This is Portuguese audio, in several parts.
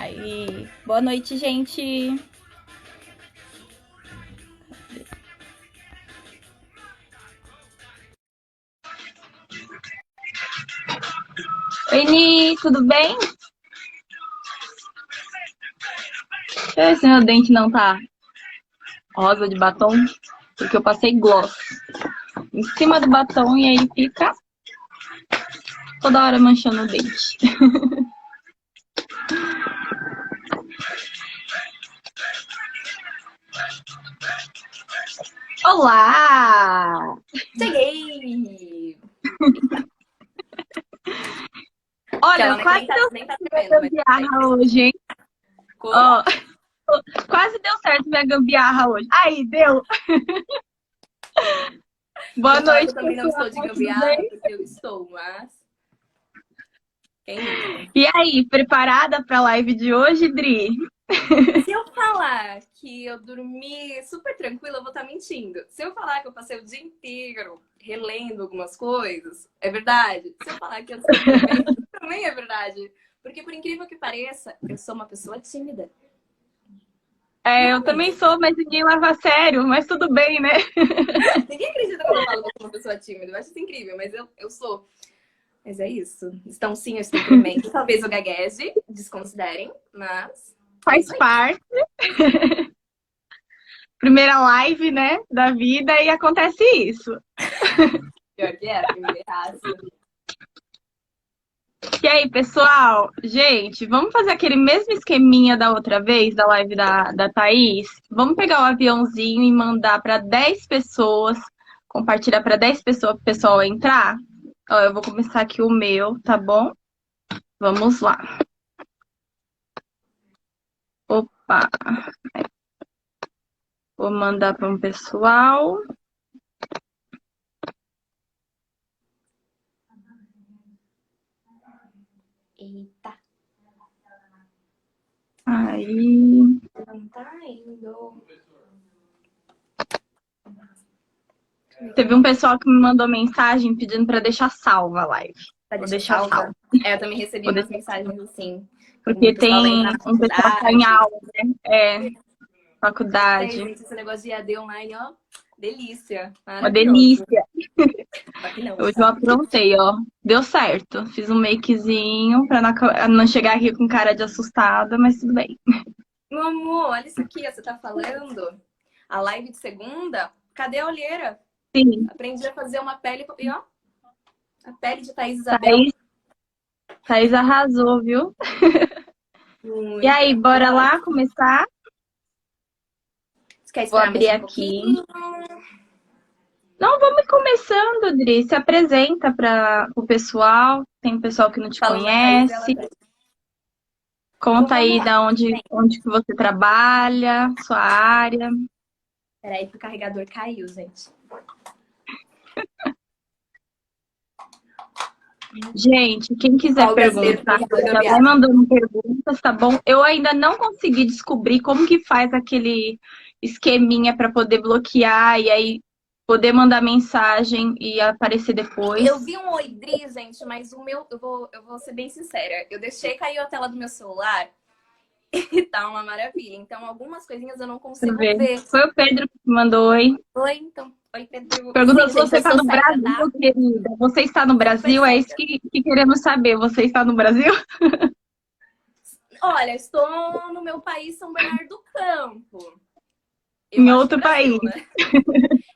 Aí, boa noite, gente. Oi, Ni, tudo bem? Deixa eu ver se meu dente não tá rosa de batom, porque eu passei gloss em cima do batom e aí fica toda hora manchando o dente. Olá! Cheguei! Olha, Aquela, né, que quase nem tá, deu nem tá certo minha tremendo, mas tudo bem. gambiarra hoje, hein? Como? Ó, quase deu certo minha gambiarra hoje. Aí, deu! Boa Vou falar que noite, eu também não pessoal, estou de tudo gambiarra, bem? porque eu estou, mas quem nunca? E aí, preparada para a live de hoje, Dri? Se eu falar que eu dormi super tranquila, eu vou estar mentindo. Se eu falar que eu passei o dia inteiro relendo algumas coisas, é verdade. Se eu falar que eu escrevi bem, também é verdade. Porque, por incrível que pareça, eu sou uma pessoa tímida. É, eu também Mas sou, mas ninguém leva a sério, mas tudo bem, né? ninguém acredita quando eu falo que eu sou uma pessoa tímida. Eu acho isso incrível, mas eu sou. Mas é isso. Então, sim, eu estou tremendo. Talvez eu gagueje, desconsiderem, mas é Faz isso aí. parte. Primeira live, né, da vida e acontece isso. Pior que é, primeiro errado. E aí, pessoal? Gente, vamos fazer aquele mesmo esqueminha da outra vez, da live da Thaís? Vamos pegar o aviãozinho e mandar para 10 pessoas, compartilhar para 10 pessoas para o pessoal entrar? Ó, eu vou começar aqui o meu, tá bom? Vamos lá. Opa, vou mandar para um pessoal. Eita, Aí. não tá indo. Teve um pessoal que me mandou mensagem pedindo para deixar salva a live. Pra Vou deixar deixar salva? salva. É, eu também recebi Vou umas deixar... mensagens assim. Como o Porque pessoal vai tem entrar na um pessoal que tá em faculdade. aula, né? É, Sei, faculdade. gente, esse negócio de AD online, ó. Delícia. Uma Maravilhoso. delícia. Só que não, Hoje eu tá? aprontei, ó. Deu certo. Fiz um makezinho pra não chegar aqui com cara de assustada, mas tudo bem. Meu amor, olha isso aqui, ó, você tá falando. A live de segunda, cadê a olheira? Sim, Aprendi a fazer uma pele. E ó, a pele de Thaís Isabel. Thaís, Thaís arrasou, viu? E aí, Muito. bora Bora. lá começar? Você quer Vou esperar mais abrir um aqui. pouquinho? Não, vamos começando, Dri. Se apresenta para o pessoal. Tem um pessoal que não te Falando da Thaís, ela conhece. tá. Então Conta vamos aí lá. da onde que você trabalha, sua área. Peraí que o carregador caiu, gente. Gente, quem quiser Ó, o brasileiro perguntar, falando da já vai gambiarra. mandando perguntas, tá bom? Eu ainda não consegui descobrir como que faz aquele esqueminha para poder bloquear e aí poder mandar mensagem e aparecer depois. Eu vi um Oidri, gente, mas o meu, eu vou ser bem sincera. Eu deixei cair a tela do meu celular e tá uma maravilha. Então, algumas coisinhas eu não Deixa eu consigo ver. ver. Foi o Pedro que mandou, oi. Oi, então. Oi, Pedro. Perguntou Sim, se gente, você eu está sou no cega, Brasil, tá? querida. Você está no Super Brasil? É isso cega. que queremos saber. Você está no Brasil? Olha, estou no meu país, São Bernardo do Campo. Eu Em acho que é outro Brasil, país. né?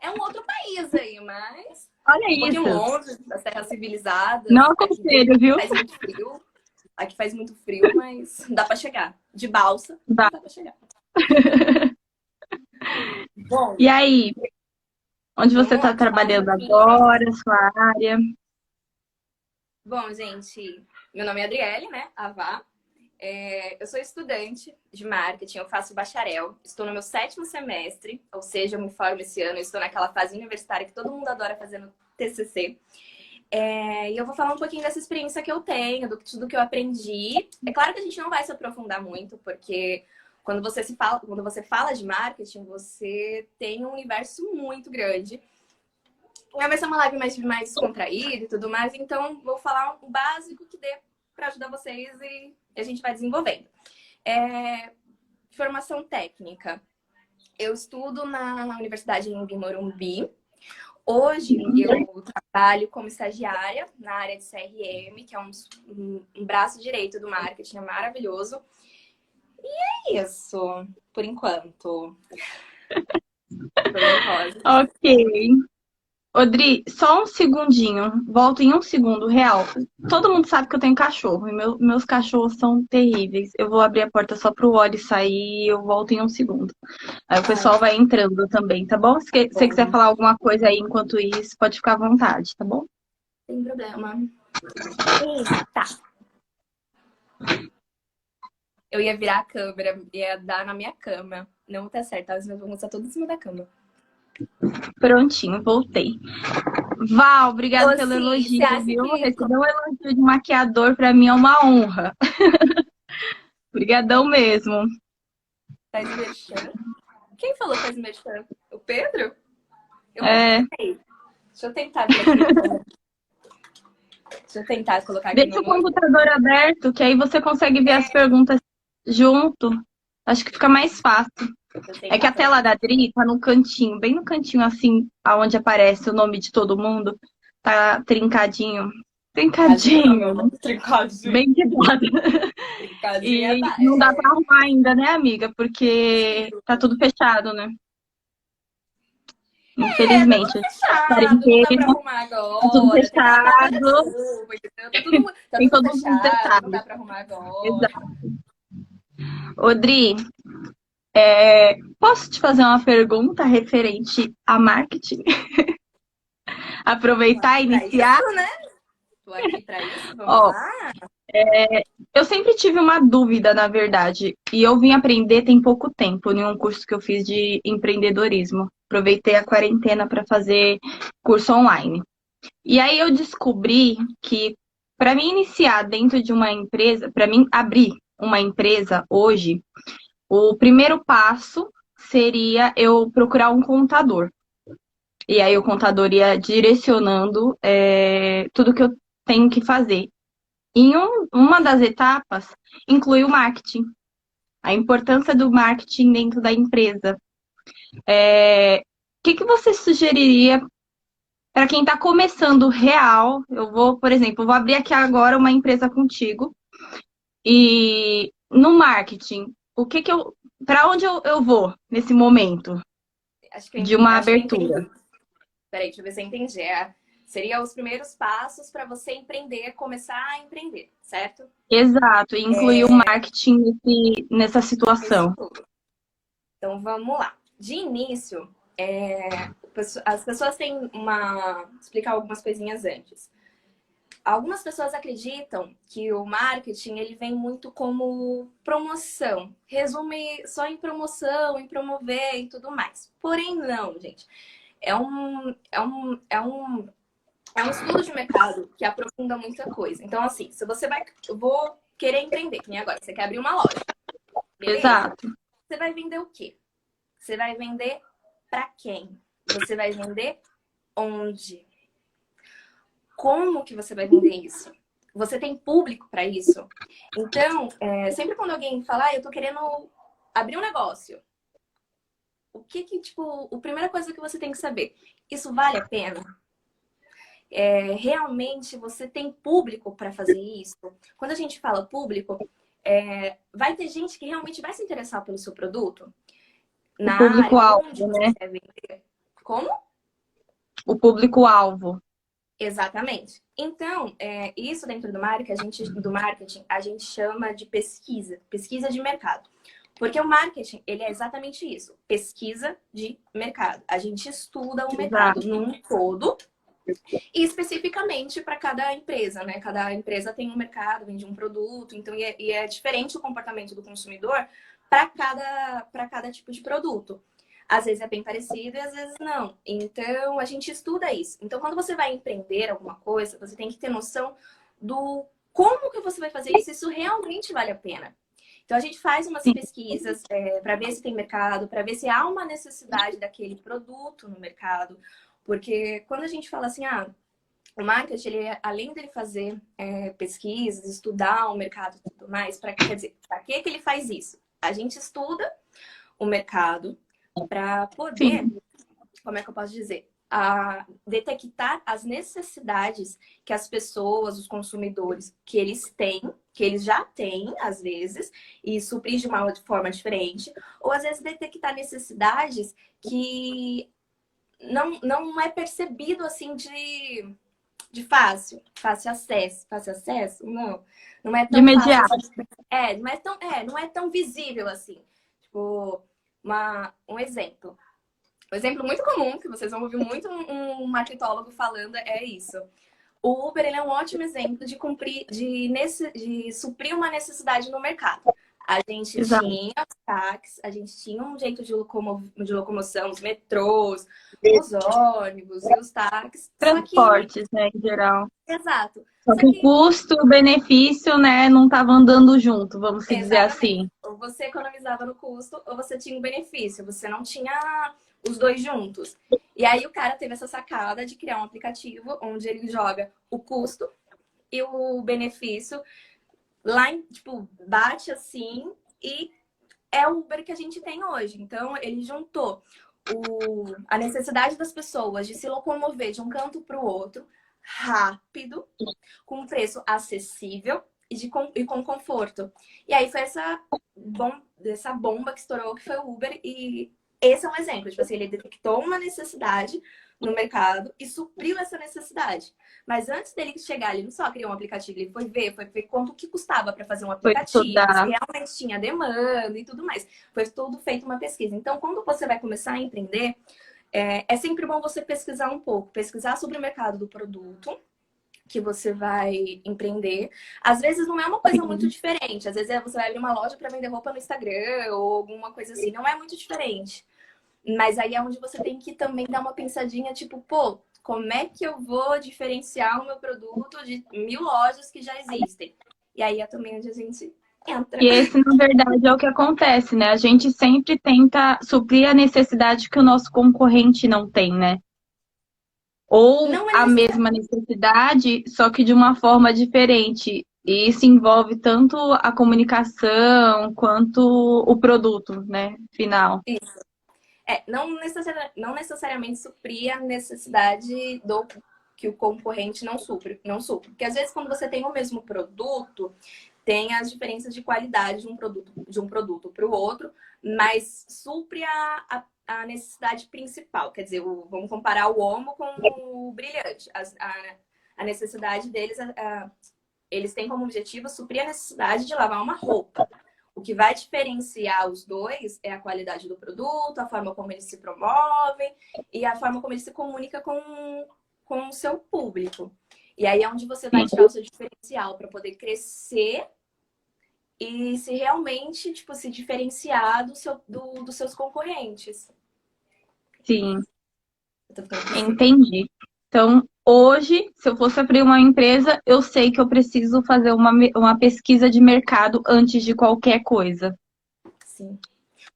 É um outro país aí, mas Olha um pouquinho isso. longe das terras civilizadas. Não aconselho, viu? Faz muito frio. Aqui faz muito frio, mas dá pra chegar. De balsa, Tá. mas dá pra chegar. Bom, E aí, onde você vamos está lá te falar um trabalhando pouquinho. agora, sua área? Bom, gente, meu nome é Adriele, né? Avá. Eu sou estudante de marketing, eu faço bacharel. Estou no meu 7º semestre, ou seja, eu me formo esse ano. Eu estou naquela fase universitária que todo mundo adora fazer no TCC. E eu vou falar um pouquinho dessa experiência que eu tenho, do tudo que eu aprendi. É claro que a gente não vai se aprofundar muito, porque quando você fala de marketing, você tem um universo muito grande. Vai ser uma live mais descontraída e tudo mais, então vou falar o básico que dê para ajudar vocês e a gente vai desenvolvendo. Formação técnica. Eu estudo na Universidade em Morumbi. Hoje eu trabalho como estagiária na área de CRM, que é um braço direito do marketing, é maravilhoso. E é isso, por enquanto. Tô nervosa. Ok. Odri, só um segundinho. Volto em um segundo, real. Todo mundo sabe que eu tenho cachorro e meus cachorros são terríveis. Eu vou abrir a porta só pro Oli sair e eu volto em um segundo. Aí o pessoal vai entrando também, tá bom? Se você quiser falar alguma coisa aí enquanto isso, pode ficar à vontade, tá bom? Sem problema. Eita! Eu ia virar a câmera, ia dar na minha cama. Não tá certo, as minhas vão estar todas em cima da cama. Prontinho, voltei. Val, obrigada pelo elogio, viu? Que... Receber um elogio de maquiador pra mim é uma honra. Obrigadão mesmo. Faz merchan? Quem falou faz merchan? O Pedro? Eu Deixa eu tentar ver aqui. Deixa eu tentar colocar aqui. Deixa o computador aberto, que aí você consegue ver as perguntas junto. Acho que fica mais fácil. É que a tela da Adri tá no cantinho, bem no cantinho, assim, aonde aparece o nome de todo mundo. Tá trincadinho. Trincadinho. Bem quebrado. E não dá pra arrumar ainda, né, amiga? Porque tá tudo fechado, né? Infelizmente. Tá quarentena, tá tudo fechado. Tem tudo fechado, não dá pra arrumar agora. Exato. Odri, posso te fazer uma pergunta referente a marketing? Aproveitar e iniciar? Isso, né? Tô aqui pra isso, vamos lá. Eu sempre tive uma dúvida, na verdade, e eu vim aprender tem pouco tempo em um curso que eu fiz de empreendedorismo. Aproveitei a quarentena para fazer curso online. E aí eu descobri que para mim iniciar dentro de uma empresa, para mim abrir uma empresa hoje, o primeiro passo seria eu procurar um contador. E aí o contador ia direcionando tudo que eu tenho que fazer. Em uma das etapas, inclui o marketing. A importância do marketing dentro da empresa. O que você sugeriria para quem está começando real? Eu vou, por exemplo, vou abrir aqui agora uma empresa contigo. E no marketing, para onde eu vou nesse momento de uma abertura? Peraí, deixa eu ver se eu entendi. Seria os primeiros passos para você empreender, começar a empreender, certo? Exato, incluir o marketing nessa situação. Então, vamos lá. De início, as pessoas têm explicar algumas coisinhas antes. Algumas pessoas acreditam que o marketing ele vem muito como promoção. Resume só em promoção, em promover e tudo mais. Porém, não, gente. É um estudo de mercado que aprofunda muita coisa. Então, assim, se você eu vou querer empreender, que nem agora, você quer abrir uma loja. Beleza? Exato. Você vai vender o quê? Você vai vender para quem? Você vai vender onde? Como que você vai vender isso? Você tem público para isso? Então, sempre quando alguém fala, eu tô querendo abrir um negócio, a primeira coisa que você tem que saber, isso vale a pena? Realmente você tem público para fazer isso? Quando a gente fala público, vai ter gente que realmente vai se interessar pelo seu produto? O público-alvo, né? Como? O público-alvo. Exatamente. Então, isso dentro do marketing, a gente chama de pesquisa de mercado. Porque o marketing, ele é exatamente isso, pesquisa de mercado. A gente estuda o mercado num todo e especificamente para cada empresa, né? Cada empresa tem um mercado, vende um produto, então é diferente o comportamento do consumidor para cada tipo de produto. Às vezes é bem parecido e às vezes não. Então, a gente estuda isso. Então, quando você vai empreender alguma coisa, você tem que ter noção do como que você vai fazer isso, isso realmente vale a pena. Então, a gente faz umas pesquisas para ver se tem mercado, para ver se há uma necessidade daquele produto no mercado. Porque quando a gente fala assim, O marketing, ele, além dele fazer pesquisas, estudar o mercado e tudo mais, quer dizer, para que ele faz isso? A gente estuda o mercado para poder, Sim, como é que eu posso dizer? Detectar as necessidades que as pessoas, os consumidores, que eles têm, que eles já têm, às vezes, e suprir de uma forma diferente, ou às vezes detectar necessidades que não é percebido assim de fácil acesso, não é de tão fácil imediato. assim, não é tão visível assim. Tipo, um exemplo. Um exemplo muito comum, que vocês vão ouvir muito um marketólogo falando, é isso. O Uber ele é um ótimo exemplo de suprir uma necessidade no mercado. A gente Exato. tinha os táxis, a gente tinha um jeito de locomoção, os metrôs, os ônibus e os táxis. Só que, Transportes, né, em geral. exato. Só Só que o que, custo e o benefício, né, não estavam andando junto, vamos se dizer exatamente. assim. Ou você economizava no custo, ou você tinha o benefício. Você não tinha os dois juntos. E aí o cara teve essa sacada de criar um aplicativo onde ele joga o custo e o benefício lá, tipo, bate assim e é o Uber que a gente tem hoje. Então, ele juntou a necessidade das pessoas de se locomover de um canto para o outro rápido, com um preço acessível e com conforto. E aí foi essa bomba que estourou, que foi o Uber. E esse é um exemplo. Tipo assim, ele detectou uma necessidade no mercado e supriu essa necessidade. Mas antes dele chegar, ele não só criou um aplicativo, ele foi ver quanto que custava para fazer um Foi aplicativo, se estudar. realmente tinha demanda e tudo mais. Foi tudo feito uma pesquisa. Então, quando você vai começar a empreender, é sempre bom você pesquisar um pouco, pesquisar sobre o mercado do produto que você vai empreender. Às vezes não é uma coisa muito diferente. Às vezes você vai abrir uma loja para vender roupa no Instagram ou alguma coisa assim. Não é muito diferente. Mas aí é onde você tem que também dar uma pensadinha, tipo, pô, como é que eu vou diferenciar o meu produto de 1.000 lojas que já existem? E aí é também onde a gente entra. E esse, na verdade, é o que acontece, né? A gente sempre tenta suprir a necessidade que o nosso concorrente não tem, né? Ou Não é a necessário. mesma necessidade, só que de uma forma diferente. E isso envolve tanto a comunicação quanto o produto, né? Final. Não necessariamente suprir a necessidade do que o concorrente não supre. Porque às vezes quando você tem o mesmo produto, tem as diferenças de qualidade de um produto para o outro, mas supre a necessidade principal. Quer dizer, vamos comparar o Omo com o Brilhante. A necessidade deles, eles têm como objetivo suprir a necessidade de lavar uma roupa. O que vai diferenciar os dois é a qualidade do produto, a forma como eles se promovem e a forma como eles se comunicam com o seu público. E aí é onde você vai tirar o seu diferencial para poder crescer e se realmente, tipo, se diferenciar dos seus concorrentes. Sim, Eu tô ficando piscina. entendi. Então, hoje, se eu fosse abrir uma empresa, eu sei que eu preciso fazer uma pesquisa de mercado antes de qualquer coisa. Sim.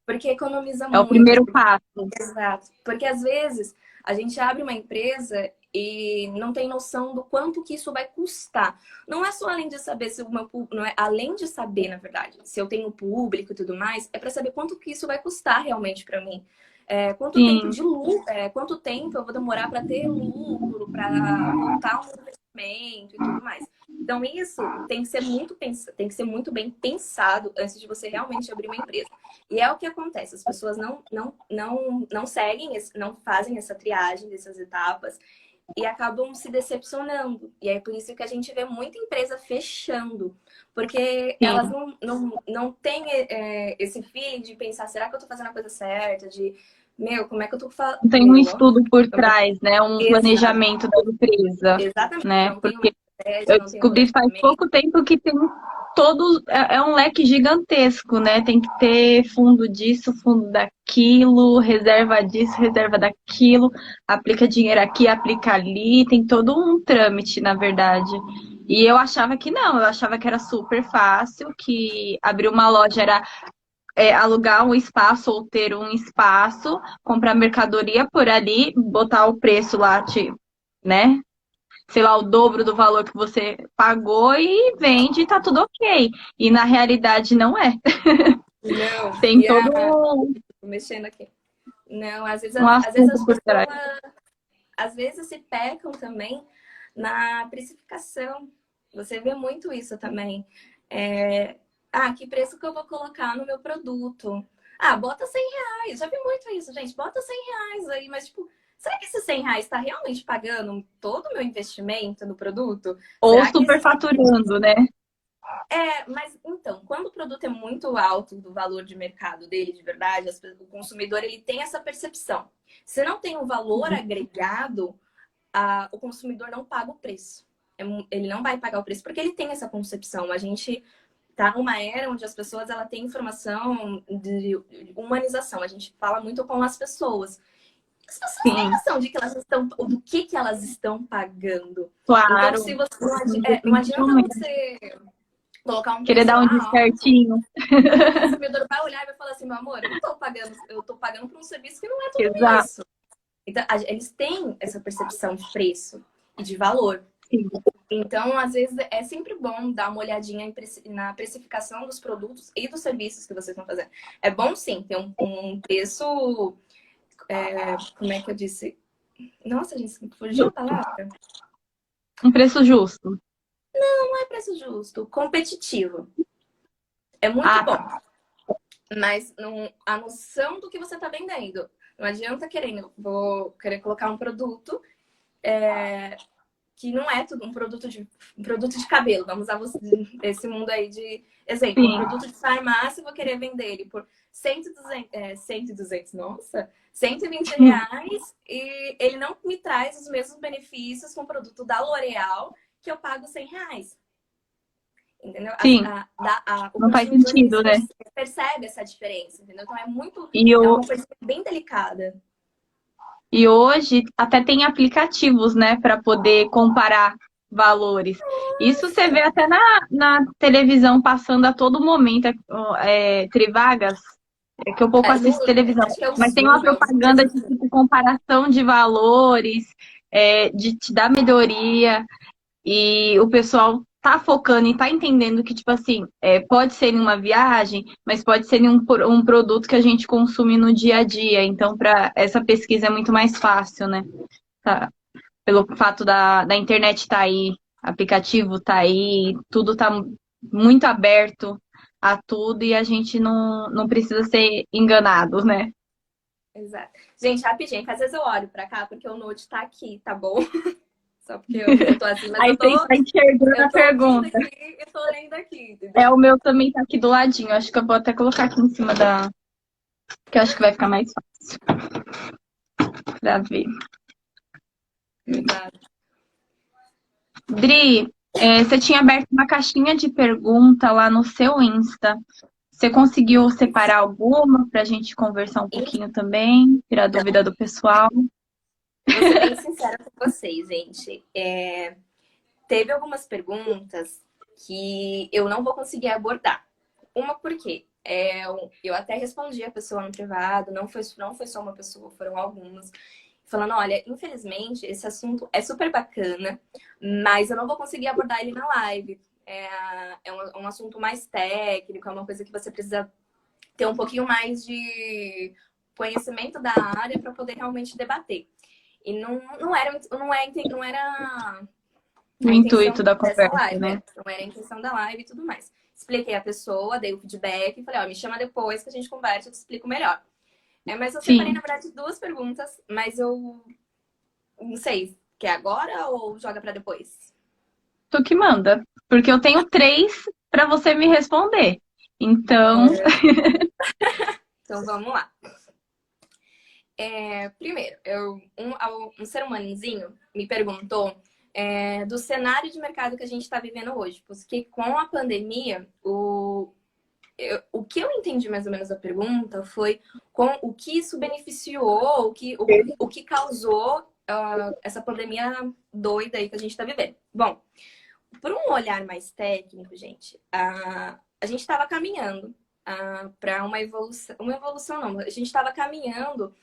Porque economiza É o muito. primeiro passo. Exato. Porque às vezes a gente abre uma empresa e não tem noção do quanto que isso vai custar. Não é só além de saber se o meu público, não é além de saber, na verdade, se eu tenho público e tudo mais, é para saber quanto que isso vai custar realmente para mim. Sim, Quanto tempo eu vou demorar para ter lucro, para voltar um investimento e tudo mais. Então, isso tem que ser muito bem pensado antes de você realmente abrir uma empresa. E é o que acontece, as pessoas não seguem, não fazem essa triagem dessas etapas e acabam se decepcionando. E é por isso que a gente vê muita empresa fechando, porque elas sim. não têm esse feeling de pensar, será que eu tô fazendo a coisa certa? Como é que eu tô falando? Tem um estudo por trás, né? Um Exato, planejamento da empresa, exatamente. né? Não tem uma Porque estratégia, eu não tem um descobri faz planejamento. pouco tempo que tem todo é um leque gigantesco, né? Tem que ter fundo disso, fundo daquilo, reserva disso, reserva daquilo, aplica dinheiro aqui, aplica ali, tem todo um trâmite, na verdade. E eu achava que não, eu achava que era super fácil, que abrir uma loja era alugar um espaço ou ter um espaço, comprar mercadoria por ali, botar o preço lá, tipo, né? sei lá, o dobro do valor que você pagou e vende e tá tudo ok. E na realidade não é. Não, Tem e todo tô mexendo aqui. Não, um às vezes assunto as por trás. pessoas às vezes se pecam também na precificação. Você vê muito isso também. Que preço que eu vou colocar no meu produto? Ah, bota R$ 100. Já vi muito isso, gente. Bota R$ 100 aí, mas tipo, será que esses R$ 100 está realmente pagando todo o meu investimento no produto? Ou Será que superfaturando, né? mas então, quando o produto é muito alto do valor de mercado dele, de verdade, o consumidor ele tem essa percepção. Se não tem um valor agregado, o consumidor não paga o preço. Ele não vai pagar o preço porque ele tem essa concepção. A gente tá numa era onde as pessoas ela tem informação de humanização. A gente fala muito com as pessoas. As pessoas têm Sim, noção de que elas estão, do que elas estão pagando. Então, claro. se você não adianta Definitivamente. você colocar um Querer preço dar um lá alto, descertinho. que o consumidor vai olhar e vai falar assim, meu amor, eu tô pagando por um serviço que não é tudo Exato. isso. Então, eles têm essa percepção de preço e de valor. Sim. Então, às vezes, é sempre bom dar uma olhadinha na precificação dos produtos e dos serviços que vocês estão fazendo. É bom, sim, ter um preço... como é que eu disse? Nossa, gente, fugiu a palavra. Um preço justo. Não é preço justo, competitivo. É muito Ah, bom. tá. Mas a noção do que você está vendendo. Não adianta vou querer colocar um produto que não é tudo um produto de cabelo. Vamos usar esse mundo aí de exemplo. Um Sim, produto de farmácia, eu vou querer vender ele por 100, 200, nossa, R$ 120 e ele não me traz os mesmos benefícios com o produto da L'Oréal que eu pago R$ 100. Entendeu? sim. O Não faz consumidor ele sentido, né? percebe essa diferença, entendeu? Então E, é o, uma coisa bem delicada. e hoje até tem aplicativos, né, para poder comparar valores. Isso você vê Nossa, até na televisão passando a todo momento, Trivagas, é que eu pouco assisto televisão, acho que é o mas tem uma Zoom, é propaganda de tipo, comparação de valores, de te dar melhoria. E o pessoal tá focando e tá entendendo que, tipo assim, pode ser em uma viagem, mas pode ser em um produto que a gente consome no dia a dia. Então, para essa pesquisa é muito mais fácil, né? Tá? Pelo fato da internet estar aí, aplicativo tá aí, tudo tá muito aberto a tudo e a gente não precisa ser enganado, né? exato. Gente, rapidinho, que às vezes eu olho pra cá porque o Note tá aqui, tá bom? Só porque eu tô assim, mas Aí você está enxergando eu a tô ouvindo pergunta. aqui e tô lendo aqui, entendeu? O meu também tá aqui do ladinho. Acho que eu vou até colocar aqui em cima que eu acho que vai ficar mais fácil pra ver. Exato. Dri, você tinha aberto uma caixinha de pergunta lá no seu Insta. Você conseguiu separar alguma para a gente conversar um pouquinho também, tirar Então, dúvida do pessoal? eu vou ser bem sincera com vocês, gente. Teve algumas perguntas que eu não vou conseguir abordar. Uma porque eu até respondi a pessoa no privado, não foi só uma pessoa, foram algumas, falando, olha, infelizmente esse assunto é super bacana, mas eu não vou conseguir abordar ele na live. Um assunto mais técnico, é uma coisa que você precisa ter um pouquinho mais de conhecimento da área para poder realmente debater. E não era O a intenção intuito da dessa conversa, live, né? não era a intenção da live e tudo mais. Expliquei a pessoa, dei o feedback e falei, ó, me chama depois que a gente conversa, eu te explico melhor. Mas eu separei, Sim, na verdade, duas perguntas, mas eu não sei, quer agora ou joga para depois? tu que manda. Porque eu tenho três para você me responder. Então, Então vamos lá. Primeiro, um ser humanozinho me perguntou do cenário de mercado que a gente está vivendo hoje. Porque com a pandemia, o que eu entendi mais ou menos da pergunta foi com o que isso beneficiou, o que causou essa pandemia doida aí que a gente está vivendo. Bom, por um olhar mais técnico, gente, a gente estava caminhando para uma evolução não, a gente estava caminhando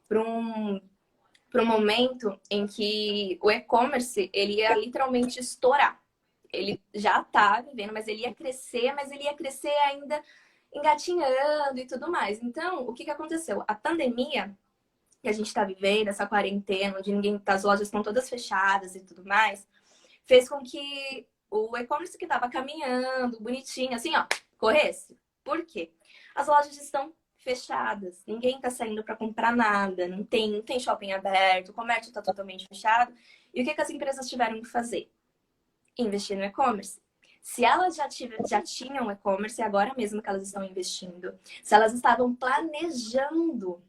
para para um momento em que o e-commerce ele ia literalmente estourar. Ele já está vivendo, mas ele ia crescer ainda engatinhando e tudo mais. Então, o que aconteceu? A pandemia que a gente está vivendo, essa quarentena, onde as lojas estão todas fechadas e tudo mais, fez com que o e-commerce que estava caminhando, bonitinho, assim, ó, corresse. Por quê? As lojas estão fechadas, ninguém está saindo para comprar nada, não tem shopping aberto, o comércio está totalmente fechado. E o que as empresas tiveram que fazer? Investir no e-commerce. Se elas já tinham e-commerce, é agora mesmo que elas estão investindo. Se elas estavam planejando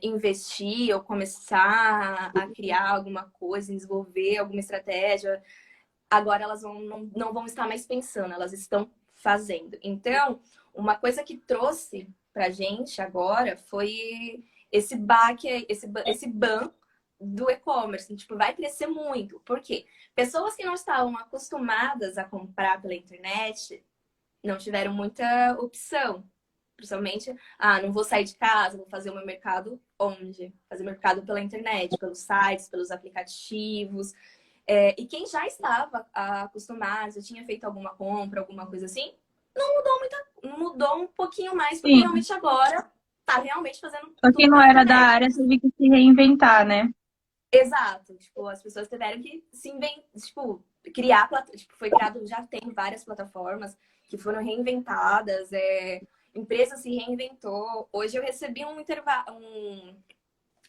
investir ou começar a criar alguma coisa, desenvolver alguma estratégia, agora elas não vão estar mais pensando, elas estão fazendo. Então, uma coisa que trouxe pra gente agora foi esse baque, esse ban do e-commerce. Tipo, vai crescer muito. Por quê? Pessoas que não estavam acostumadas a comprar pela internet não tiveram muita opção. Principalmente, não vou sair de casa, vou fazer o meu mercado onde? Fazer mercado pela internet, pelos sites, pelos aplicativos. E quem já estava acostumado, já tinha feito alguma compra, alguma coisa assim, não mudou um pouquinho mais, porque Sim. realmente agora tá realmente fazendo Só tudo quem não pela era da internet. área teve que se reinventar, né? Exato. Tipo, as pessoas tiveram que se inventar, tipo, criar, tipo, foi criado, já tem várias plataformas que foram reinventadas, empresa se reinventou. Hoje eu recebi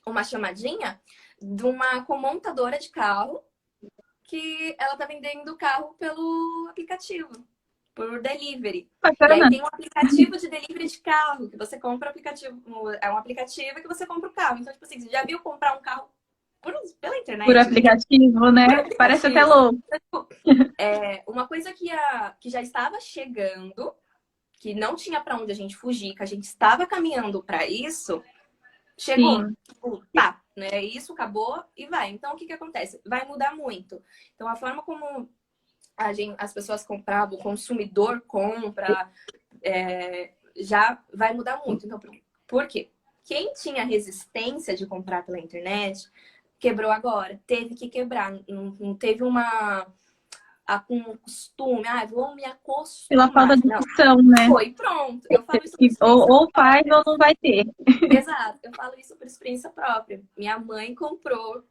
uma chamadinha de uma comontadora de carro que ela tá vendendo carro pelo aplicativo, por delivery. E aí Bacana. tem um aplicativo de delivery de carro, que você compra o aplicativo, é um aplicativo que você compra o carro. Então, tipo assim, você já viu comprar um carro pela Por internet? aplicativo, né? Por Parece até aplicativo. louco. Uma coisa que já estava chegando, que não tinha para onde a gente fugir, que a gente estava caminhando para isso, chegou. Sim. Tipo, tá, né? Isso acabou e vai. Então, o que acontece? Vai mudar muito. Então, a forma como as pessoas compravam, o consumidor compra, já vai mudar muito. Então, por quê? Quem tinha resistência de comprar pela internet, quebrou agora. Teve que quebrar. Não teve um costume. Vou me Pela falta acostumar. de Não, opção, né? foi, pronto. Eu falo isso por experiência Ou faz própria. ou não vai ter. Exato, eu falo isso por experiência própria. Minha mãe comprou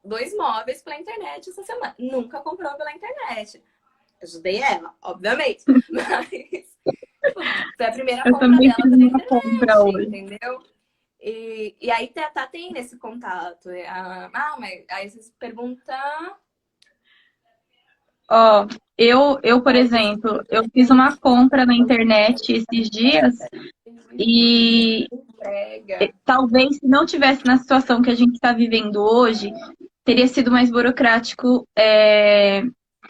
2 móveis pela internet essa semana. Nunca comprou pela internet. Ajudei ela, obviamente. Mas tipo, foi a primeira Eu compra também dela fiz pela uma compra internet, hoje. entendeu? E aí tem esse contato. Mas aí vocês perguntam. Ó, por exemplo, eu fiz uma compra na internet esses dias e Entrega. talvez se não tivesse na situação que a gente está vivendo hoje, teria sido mais burocrático,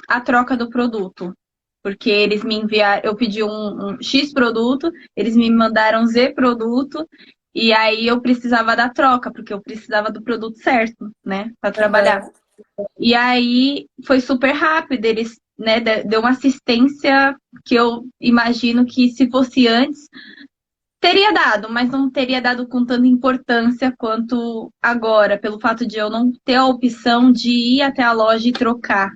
a troca do produto. Porque eles me enviaram, eu pedi um X produto, eles me mandaram Z produto, e aí eu precisava da troca, porque eu precisava do produto certo, né, para trabalhar. Aham. E aí foi super rápido, eles, né, deu uma assistência que eu imagino que se fosse antes, teria dado, mas não teria dado com tanta importância quanto agora, pelo fato de eu não ter a opção de ir até a loja e trocar.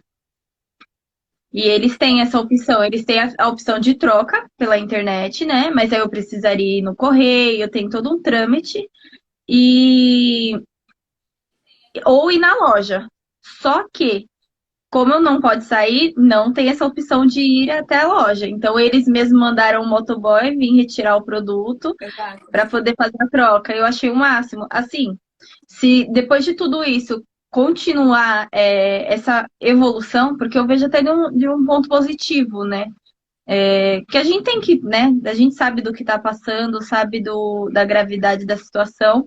E eles têm essa opção, eles têm a opção de troca pela internet, né? Mas aí eu precisaria ir no correio, tem todo um trâmite, e ou ir na loja. Só que, como eu não pode sair, não tem essa opção de ir até a loja. Então eles mesmos mandaram um motoboy vir retirar o produto Exato. para poder fazer a troca. Eu achei o máximo. Assim, se depois de tudo isso continuar essa evolução, porque eu vejo até de um ponto positivo, né? Que a gente tem que, né? A gente sabe do que está passando, sabe da gravidade da situação,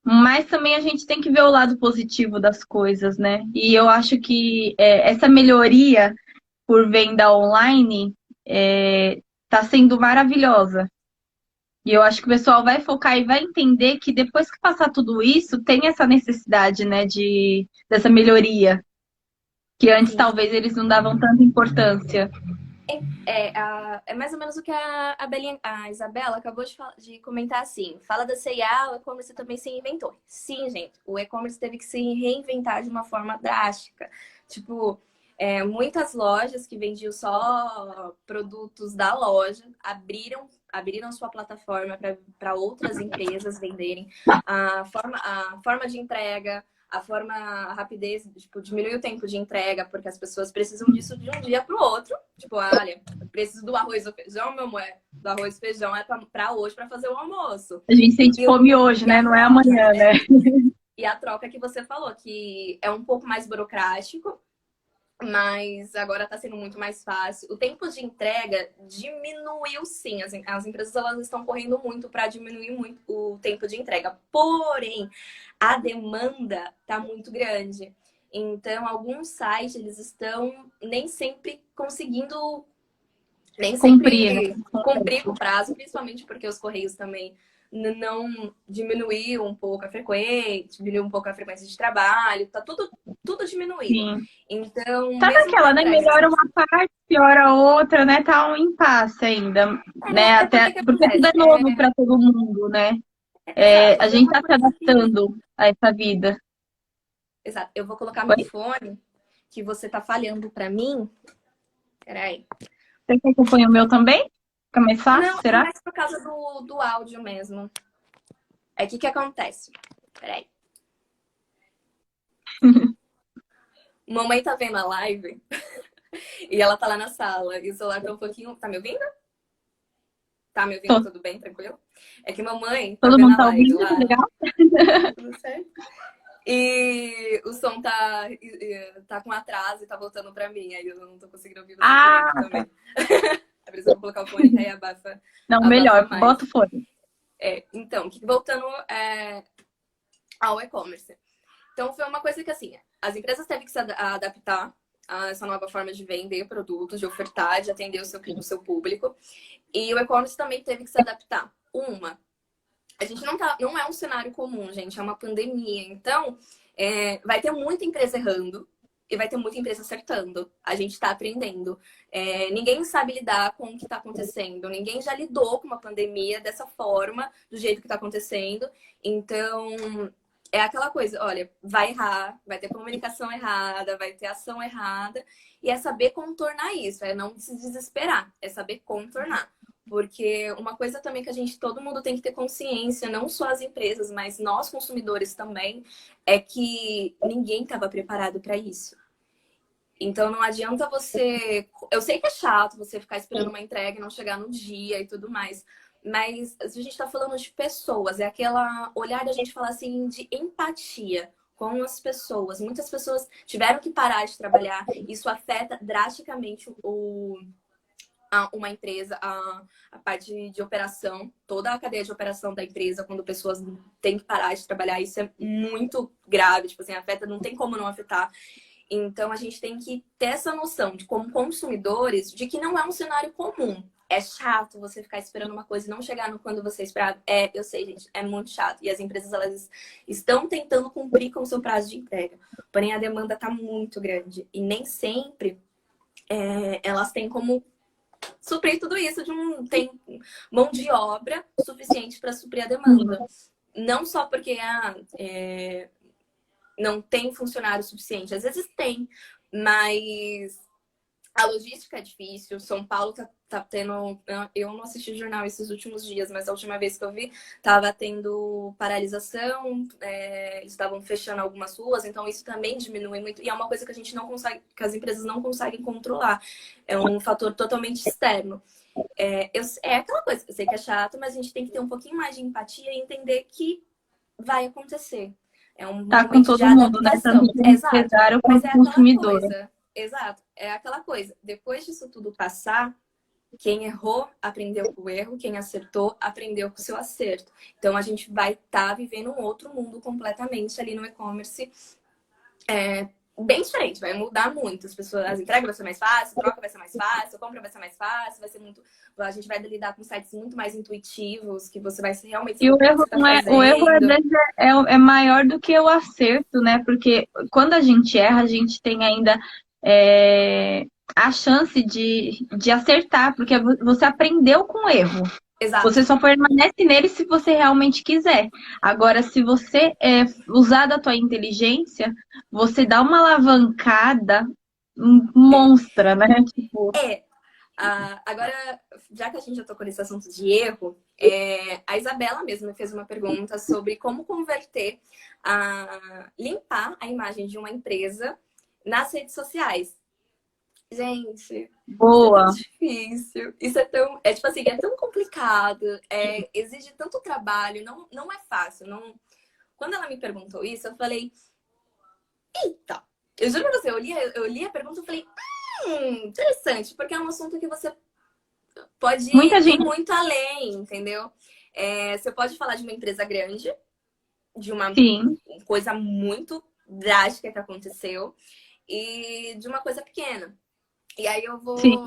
mas também a gente tem que ver o lado positivo das coisas, né? E eu acho que essa melhoria por venda online está sendo maravilhosa. E eu acho que o pessoal vai focar e vai entender que depois que passar tudo isso, tem essa necessidade, né, dessa melhoria, que antes Sim. talvez eles não davam tanta importância. É mais ou menos o que a Isabela acabou de comentar, assim. Fala da C&A, o e-commerce também se reinventou. Sim, gente, o e-commerce teve que se reinventar de uma forma drástica. Tipo, muitas lojas que vendiam só produtos da loja abriram sua plataforma para outras empresas venderem. A forma de entrega, a rapidez, tipo, diminuir o tempo de entrega, porque as pessoas precisam disso de um dia para o outro. Tipo, olha, preciso do arroz ou feijão, meu amor. Do arroz e feijão é para hoje, para fazer o almoço. A gente sente fome hoje, né? Não é amanhã, né? E a troca que você falou, que é um pouco mais burocrático, mas agora está sendo muito mais fácil. O tempo de entrega diminuiu, sim. As empresas elas estão correndo muito para diminuir muito o tempo de entrega. Porém, a demanda está muito grande. Então, alguns sites eles estão nem sempre conseguindo cumprir o prazo, principalmente porque os correios também não diminuiu um pouco a frequência, diminuiu um pouco a frequência de trabalho, tá tudo diminuindo. Sim. Então, Tá naquela, né? Melhora uma parte, piora a outra, né? Tá um impasse ainda, né? Até porque tudo é novo para todo mundo, né? A gente tá se adaptando a essa vida. Exato. Eu vou colocar meu fone, que você tá falhando para mim. Peraí. Você quer que eu ponha o meu também? Fica mais fácil, Não, será? é mais por causa do áudio mesmo. É o que acontece. Peraí. Mamãe tá vendo a live e ela tá lá na sala. E o celular tá um pouquinho... Tá me ouvindo? Tá me ouvindo? Tudo bem? Tranquilo? É que mamãe tá vendo a live lá. Legal? Tudo certo? E o som tá com atraso e tá voltando pra mim. Aí eu não tô conseguindo ouvir você também. É preciso colocar o fone que aí abafa. Não, melhor, mais. Bota o fone. Então, voltando ao e-commerce. Então, foi uma coisa que, assim, as empresas teve que se adaptar a essa nova forma de vender produtos, de ofertar, de atender o seu público. E o e-commerce também teve que se adaptar. A gente não é um cenário comum, gente, é uma pandemia. Então, vai ter muita empresa errando e vai ter muita empresa acertando. A gente está aprendendo. Ninguém sabe lidar com o que está acontecendo. Ninguém já lidou com uma pandemia dessa forma, do jeito que está acontecendo. Então, é aquela coisa, olha, vai errar, vai ter comunicação errada, vai ter ação errada. E é saber contornar isso, é não se desesperar, é saber contornar. Porque uma coisa também que todo mundo tem que ter consciência, não só as empresas, mas nós consumidores também, é que ninguém estava preparado para isso. Então não adianta você... Eu sei que é chato você ficar esperando uma entrega e não chegar no dia e tudo mais, mas a gente está falando de pessoas, é aquela olhar da gente falar assim de empatia com as pessoas. Muitas pessoas tiveram que parar de trabalhar, isso afeta drasticamente uma empresa, a parte de operação, toda a cadeia de operação da empresa, quando pessoas têm que parar de trabalhar, isso é muito grave, tipo assim, afeta, não tem como não afetar. Então, a gente tem que ter essa noção de, como consumidores, de que não é um cenário comum. É chato você ficar esperando uma coisa e não chegar no quando você esperava. Eu sei, gente, é muito chato. E as empresas, elas estão tentando cumprir com o seu prazo de entrega. Porém, a demanda está muito grande. E nem sempre elas têm como suprir tudo isso, tem mão de obra suficiente para suprir a demanda. Não só porque não tem funcionário suficiente. Às vezes tem, mas a logística é difícil. São Paulo tá tendo... Eu não assisti o jornal esses últimos dias, mas a última vez que eu vi, tava tendo paralisação, eles estavam fechando algumas ruas, então isso também diminui muito. E é uma coisa que a gente não consegue, que as empresas não conseguem controlar. É um fator totalmente externo. É aquela coisa, eu sei que é chato, mas a gente tem que ter um pouquinho mais de empatia e entender que vai acontecer. É um momento de adaptação. Exato. Mas é aquela coisa. Exato. É aquela coisa. Depois disso tudo passar, quem errou, aprendeu com o erro. Quem acertou, aprendeu com o seu acerto. Então, a gente vai estar vivendo um outro mundo completamente ali no e-commerce. Bem diferente, vai mudar muito. As entregas vão ser mais fáceis, a troca vai ser mais fácil, a compra vai ser mais fácil, vai ser muito... A gente vai lidar com sites muito mais intuitivos, que você vai realmente... E o erro, o erro às vezes é maior do que o acerto, né? Porque quando a gente erra, a gente tem ainda a chance de acertar, porque você aprendeu com o erro. Exato. Você só permanece nele se você realmente quiser. Agora, se você usar da tua inteligência, você dá uma alavancada É. monstra, né? Tipo, É. Agora, já que a gente já tocou nesse assunto de erro, a Isabela mesmo me fez uma pergunta sobre como converter, limpar a imagem de uma empresa nas redes sociais. Gente, isso é tão boa. difícil. Isso é tão. É tipo assim, é tão complicado, exige tanto trabalho, não é fácil. Não... Quando ela me perguntou isso, eu falei, eita! Eu juro pra você, eu li a pergunta e falei, interessante, porque é um assunto que você pode Muita ir gente, muito além, entendeu? Você pode falar de uma empresa grande, de uma sim, coisa muito drástica que aconteceu, e de uma coisa pequena. E aí sim.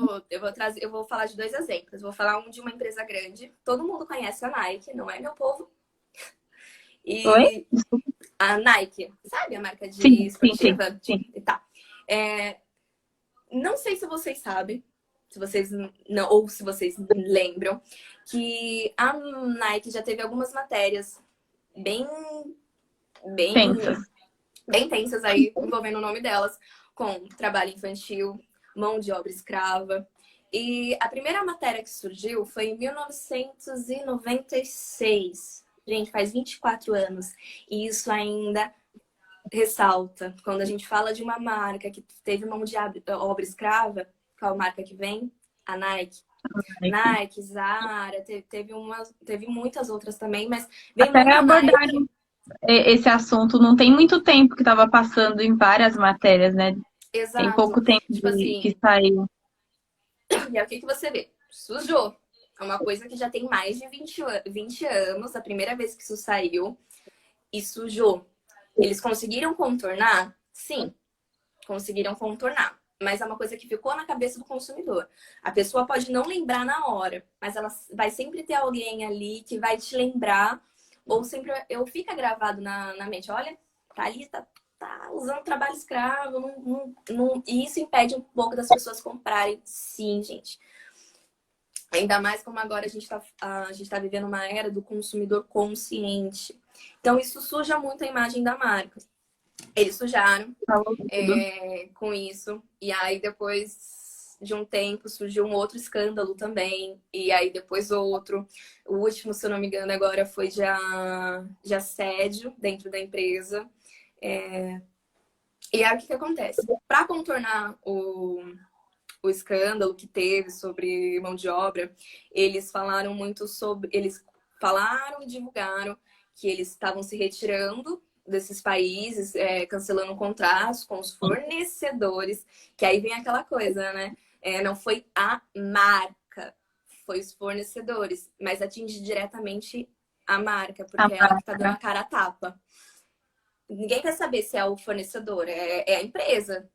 eu vou falar de dois exemplos. Vou falar um de uma empresa grande. Todo mundo conhece a Nike, não é meu povo? Oi? E a Nike, sabe a marca de Sim, sim, sim, esportiva? sim. E tá. Não sei se vocês sabem, se vocês não, ou se vocês lembram, que a Nike já teve algumas matérias bem, Pensas. bem, bem tensas aí, envolvendo o nome delas, com trabalho infantil, mão de obra escrava. E a primeira matéria que surgiu foi em 1996. Gente, faz 24 anos. E isso ainda ressalta. Quando a gente fala de uma marca que teve mão de obra escrava, qual marca que vem? A Nike. Nike, Zara, teve muitas outras também, mas vem Até muito a Nike. abordaram esse assunto, não tem muito tempo que estava passando em várias matérias, né? Tem Exato. pouco tempo Tipo que assim, saiu. e aí o que que você vê? Sujou. É uma coisa que já tem mais de 20 anos, a primeira vez que isso saiu, e sujou. Eles conseguiram contornar? Sim, conseguiram contornar. Mas é uma coisa que ficou na cabeça do consumidor. A pessoa pode não lembrar na hora, mas ela vai sempre ter alguém ali que vai te lembrar, ou sempre eu fica gravado na mente. Olha, tá ali, tá usando trabalho escravo, e isso impede um pouco das pessoas comprarem. Sim, gente. Ainda mais como agora a gente tá vivendo uma era do consumidor consciente. Então, isso suja muito a imagem da marca. Eles sujaram Falou tudo. com isso. E aí, depois de um tempo, surgiu um outro escândalo também. E aí, depois outro. O último, se eu não me engano, agora foi de assédio dentro da empresa. E aí, o que acontece? Para contornar o escândalo que teve sobre mão de obra, eles falaram muito sobre. Eles falaram e divulgaram que eles estavam se retirando desses países, cancelando contratos com os fornecedores, que aí vem aquela coisa, né? Não foi a marca, foi os fornecedores, mas atinge diretamente a marca, A porque é ela que está dando marca. a cara a tapa. Ninguém quer saber se é o fornecedor, é a empresa.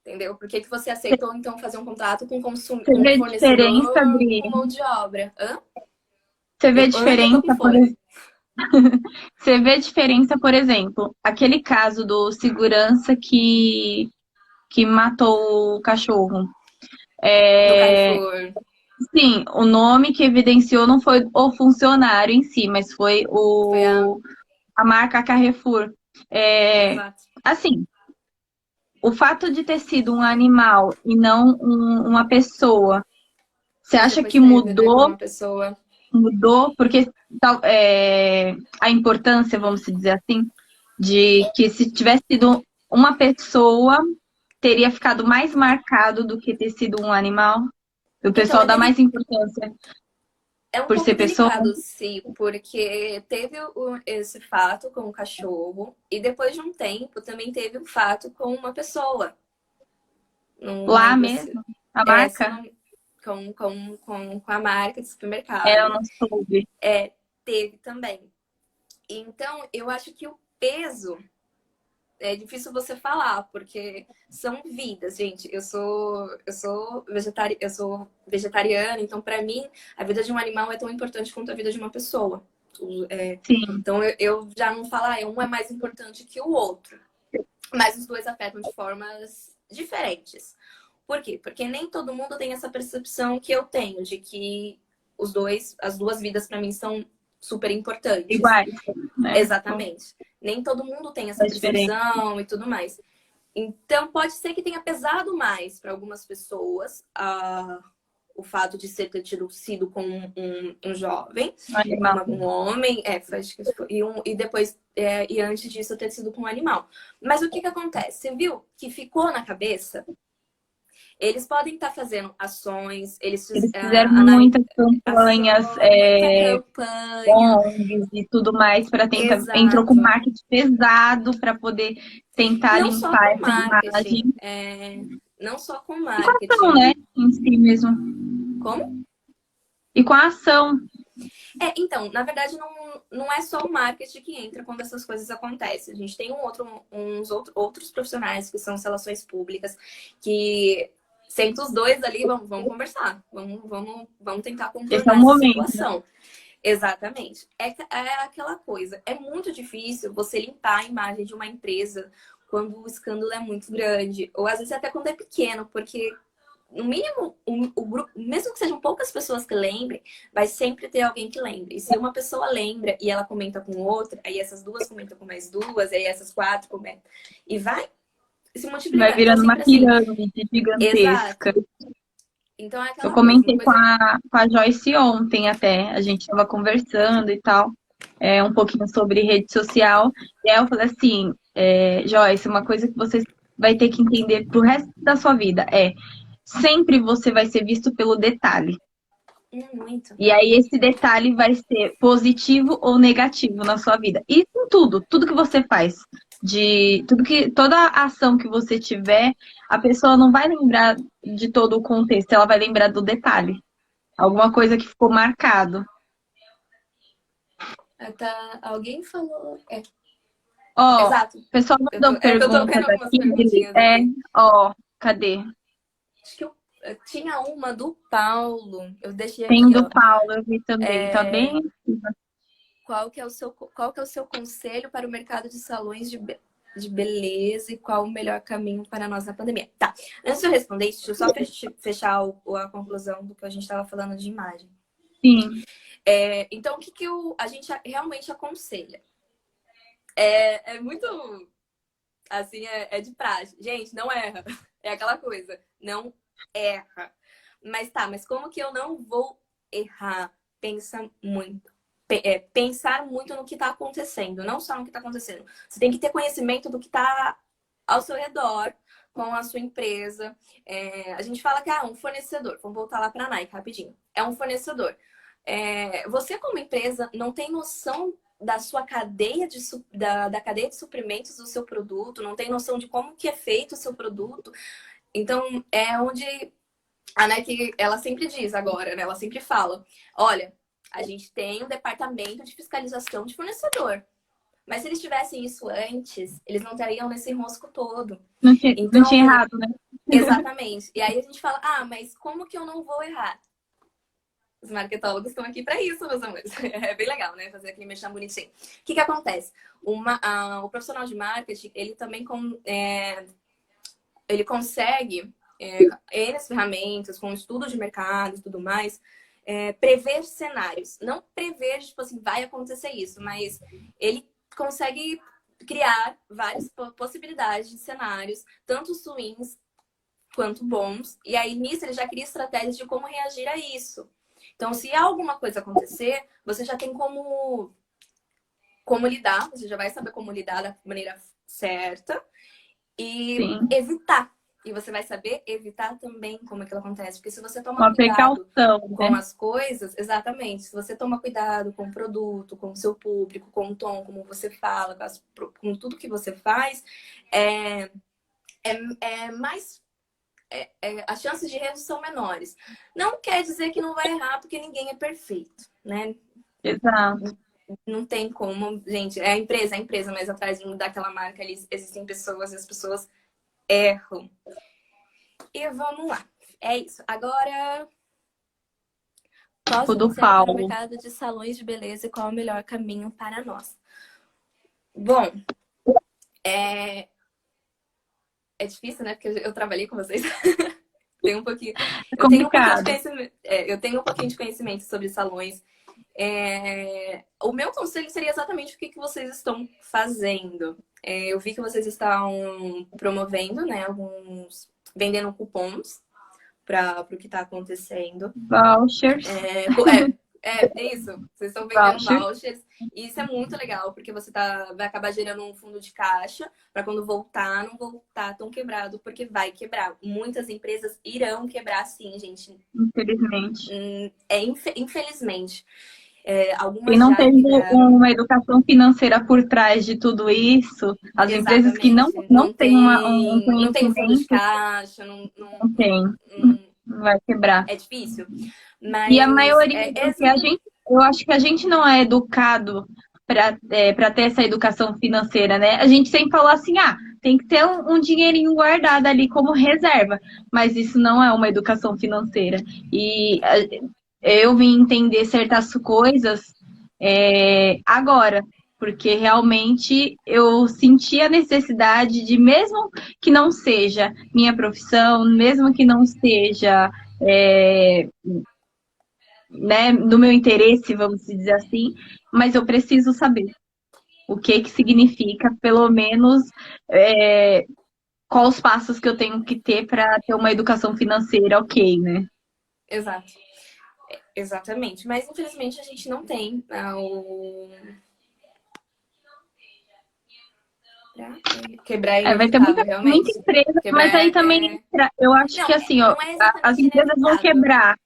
Entendeu? Por que que você aceitou, então, fazer um contrato com Você com um vê a diferença, fornecedor Adri? com mão de obra? Hã? Você vê a Eu tô com diferença, fome. você vê a diferença, por exemplo, aquele caso do segurança que matou o cachorro. Do É, Carrefour. sim, o nome que evidenciou não foi o funcionário em si, mas foi Foi a... a marca Carrefour. É, Exato. assim, o fato de ter sido um animal e não uma pessoa, você Mas acha depois que teve, né, com mudou? uma pessoa. Mudou? Porque a importância, vamos dizer assim, de que se tivesse sido uma pessoa, teria ficado mais marcado do que ter sido um animal. O Então, pessoal dá mais importância é um por pouco ser pessoa. delicado, sim, porque teve esse fato com o cachorro e depois de um tempo também teve um fato com uma pessoa. Não Lá lembro se... mesmo, a Se eu marca, não... com a marca de eu supermercado. não soube. Teve também. Então, eu acho que o peso é difícil você falar, porque são vidas, gente. Eu sou vegetariana, então para mim a vida de um animal é tão importante quanto a vida de uma pessoa. Sim, Então eu já não falo, um é mais importante que o outro, mas os dois afetam de formas diferentes. Por quê? Porque nem todo mundo tem essa percepção que eu tenho de que as duas vidas para mim são super importantes. Iguais, né? Exatamente. Nem todo mundo tem essa É diferente. percepção e tudo mais. Então, pode ser que tenha pesado mais para algumas pessoas o fato de ter tido sido com um jovem, Um animal. um homem, acho que foi, e depois, e antes disso, ter sido com um animal. Mas o que que acontece? Você viu que ficou na cabeça? Eles podem estar fazendo ações, Eles fizeram muitas campanhas, muita campanha. ONGs e tudo mais para tentar. Entrou com Exato. marketing pesado para poder tentar Não só limpar com essa marketing, imagem. não só com E com a ação, né? marketing. Em si mesmo. Como? E com a ação. Então, na verdade, não é só o marketing que entra quando essas coisas acontecem. A gente tem outros profissionais que são as relações públicas, que senta os dois ali, vamos conversar, vamos tentar Esse é o contornar essa momento, né? situação. Exatamente. É aquela coisa. É muito difícil você limpar a imagem de uma empresa quando o escândalo é muito grande, ou às vezes até quando é pequeno, porque no mínimo, o grupo, mesmo que sejam poucas pessoas que lembrem, vai sempre ter alguém que lembre. E se uma pessoa lembra e ela comenta com outra, aí essas duas comentam com mais duas, aí essas quatro comentam. E vai se multiplicando. Vai virando Então, uma sempre assim. pirâmide gigantesca. Exato. Então é Eu aquela coisa, uma comentei com coisa. a Joyce ontem até. A gente estava conversando e tal, um pouquinho sobre rede social. E aí eu falei assim, Joyce, uma coisa que você vai ter que entender pro resto da sua vida sempre você vai ser visto pelo detalhe. Muito. E aí esse detalhe vai ser positivo ou negativo na sua vida. Isso em tudo que você faz, toda a ação que você tiver, a pessoa não vai lembrar de todo o contexto, ela vai lembrar do detalhe. Alguma coisa que ficou marcado. Alguém falou. Ó, Exato. o pessoal mandou Que eu tô perguntas vendo algumas aqui. perguntinhas aqui. Cadê? Acho que eu tinha uma do Paulo. Eu deixei Tem o aqui, do ó. Paulo, eu vi também, tá bem? Qual que é o seu conselho para o mercado de salões de beleza e qual o melhor caminho para nós na pandemia? Tá. Antes de eu responder isso, deixa eu só fechar a conclusão do que a gente estava falando de imagem. Sim. Então, o que a gente realmente aconselha? É muito, assim, é de praxe. Gente, não erra. É aquela coisa, não erra. Mas como que eu não vou errar? Pensar muito no que está acontecendo, não só no que está acontecendo. Você tem que ter conhecimento do que está ao seu redor, com a sua empresa. A gente fala que um fornecedor, vamos voltar lá para a Nike rapidinho. É um fornecedor. Você, como empresa, não tem noção da sua cadeia da cadeia de suprimentos do seu produto, não tem noção de como que é feito o seu produto. Então, é onde a Nike, ela sempre diz agora, né? Ela sempre fala, olha, a gente tem um departamento de fiscalização de fornecedor. Mas se eles tivessem isso antes, eles não estariam nesse enrosco todo. Não Então, tinha errado, né? exatamente. E aí a gente fala, mas como que eu não vou errar? Os marketólogos estão aqui para isso, meus amores. É bem legal, né? Fazer aquele mexer bonitinho. O que acontece? O profissional de marketing, ele também ele consegue, N ferramentas, com estudo de mercado e tudo mais, prever cenários. Não prever, tipo assim, vai acontecer isso, mas ele consegue criar várias possibilidades de cenários, tanto ruins quanto bons. E aí, nisso, ele já cria estratégias de como reagir a isso. Então, se alguma coisa acontecer, você já tem como lidar, você já vai saber como lidar da maneira certa e Sim. evitar. E você vai saber evitar também como aquilo acontece. Porque se você toma Uma cuidado precaução, com né? as coisas, exatamente. Se você toma cuidado com o produto, com o seu público, com o tom, como você fala, com tudo que você faz, mais as chances de erro são menores. Não quer dizer que não vai errar, porque ninguém é perfeito, né? Exato. Não tem como, gente, é a empresa, mas atrás daquela marca ali existem pessoas e as pessoas erram. E vamos lá. É isso. Agora, qual o seu Do conselho para o Paulo. mercado de salões de beleza e qual o melhor caminho para nós? Bom, é difícil, né? Porque eu trabalhei com vocês. Tem um pouquinho. É Eu tenho um pouquinho de complicado. conhecimento, eu tenho um pouquinho de conhecimento sobre salões. O meu conselho seria exatamente o que vocês estão fazendo. Eu vi que vocês estão promovendo, né, alguns vendendo cupons para o que está acontecendo. Vouchers. É isso. Vocês estão vendendo Voucher. vouchers. E isso é muito legal, porque você vai acabar gerando um fundo de caixa para quando voltar, não voltar tão quebrado, porque vai quebrar. Muitas empresas irão quebrar sim, gente. Infelizmente. Infelizmente. E Algumas não já tendo quebraram. uma educação financeira por trás de tudo isso, as empresas que Exatamente. não têm um Não tem o fundo de conhecimento, caixa, não tem, não- vai quebrar. é difícil. E a Mas maioria, porque eu acho que a gente não é educado para ter essa educação financeira, né? A gente sempre fala assim, tem que ter um dinheirinho guardado ali como reserva, mas isso não é uma educação financeira. E eu vim entender certas coisas agora, porque realmente eu senti a necessidade de, mesmo que não seja minha profissão, mesmo que não seja né, do meu interesse, vamos dizer assim, mas eu preciso saber o que que significa, pelo menos, quais os passos que eu tenho que ter para ter uma educação financeira ok, né? exato. Exatamente. Mas infelizmente a gente não tem quebrar é Vai ter inevitável, muita realmente. empresa, mas aí Quebrar também eu acho que Não, assim, ó, não é as exatamente empresas vão inevitável. quebrar.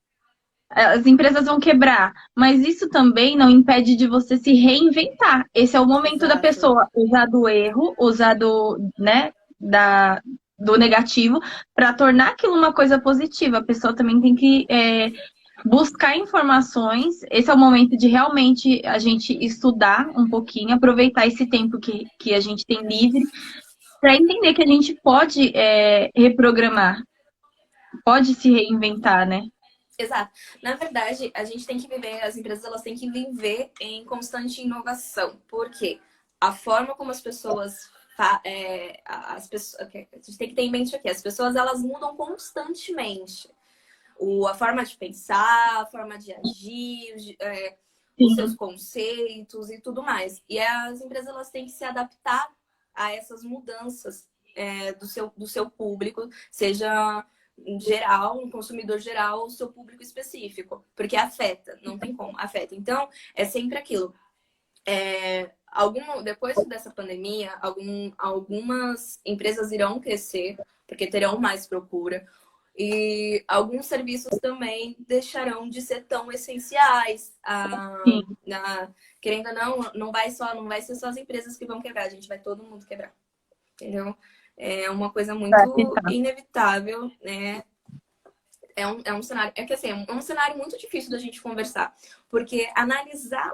As empresas vão quebrar, mas isso também não impede de você se reinventar. Esse é o momento da Exato. pessoa usar do erro, usar né, do negativo, para tornar aquilo uma coisa positiva. A pessoa também tem que buscar informações. Esse é o momento de realmente a gente estudar um pouquinho, aproveitar esse tempo que a gente tem livre, para entender que a gente pode reprogramar, pode se reinventar, né? Exato. Na verdade, a gente tem que viver, as empresas elas têm que viver em constante inovação. Por quê? A forma como as pessoas as pessoas, a gente tem que ter em mente aqui, as pessoas elas mudam constantemente. A forma de pensar, a forma de agir, os seus Sim. conceitos e tudo mais. E as empresas elas têm que se adaptar a essas mudanças do seu público, seja em geral, um consumidor geral, o seu público específico, porque afeta, não tem como, afeta. Então, é sempre aquilo. Depois dessa pandemia, algumas empresas irão crescer, porque terão mais procura. E alguns serviços também deixarão de ser tão essenciais. Sim. Querendo ou não, não vai ser só as empresas que vão quebrar, a gente vai todo mundo quebrar. Entendeu? É uma coisa muito inevitável, né? É um cenário, que assim, é um cenário muito difícil da gente conversar, porque analisar,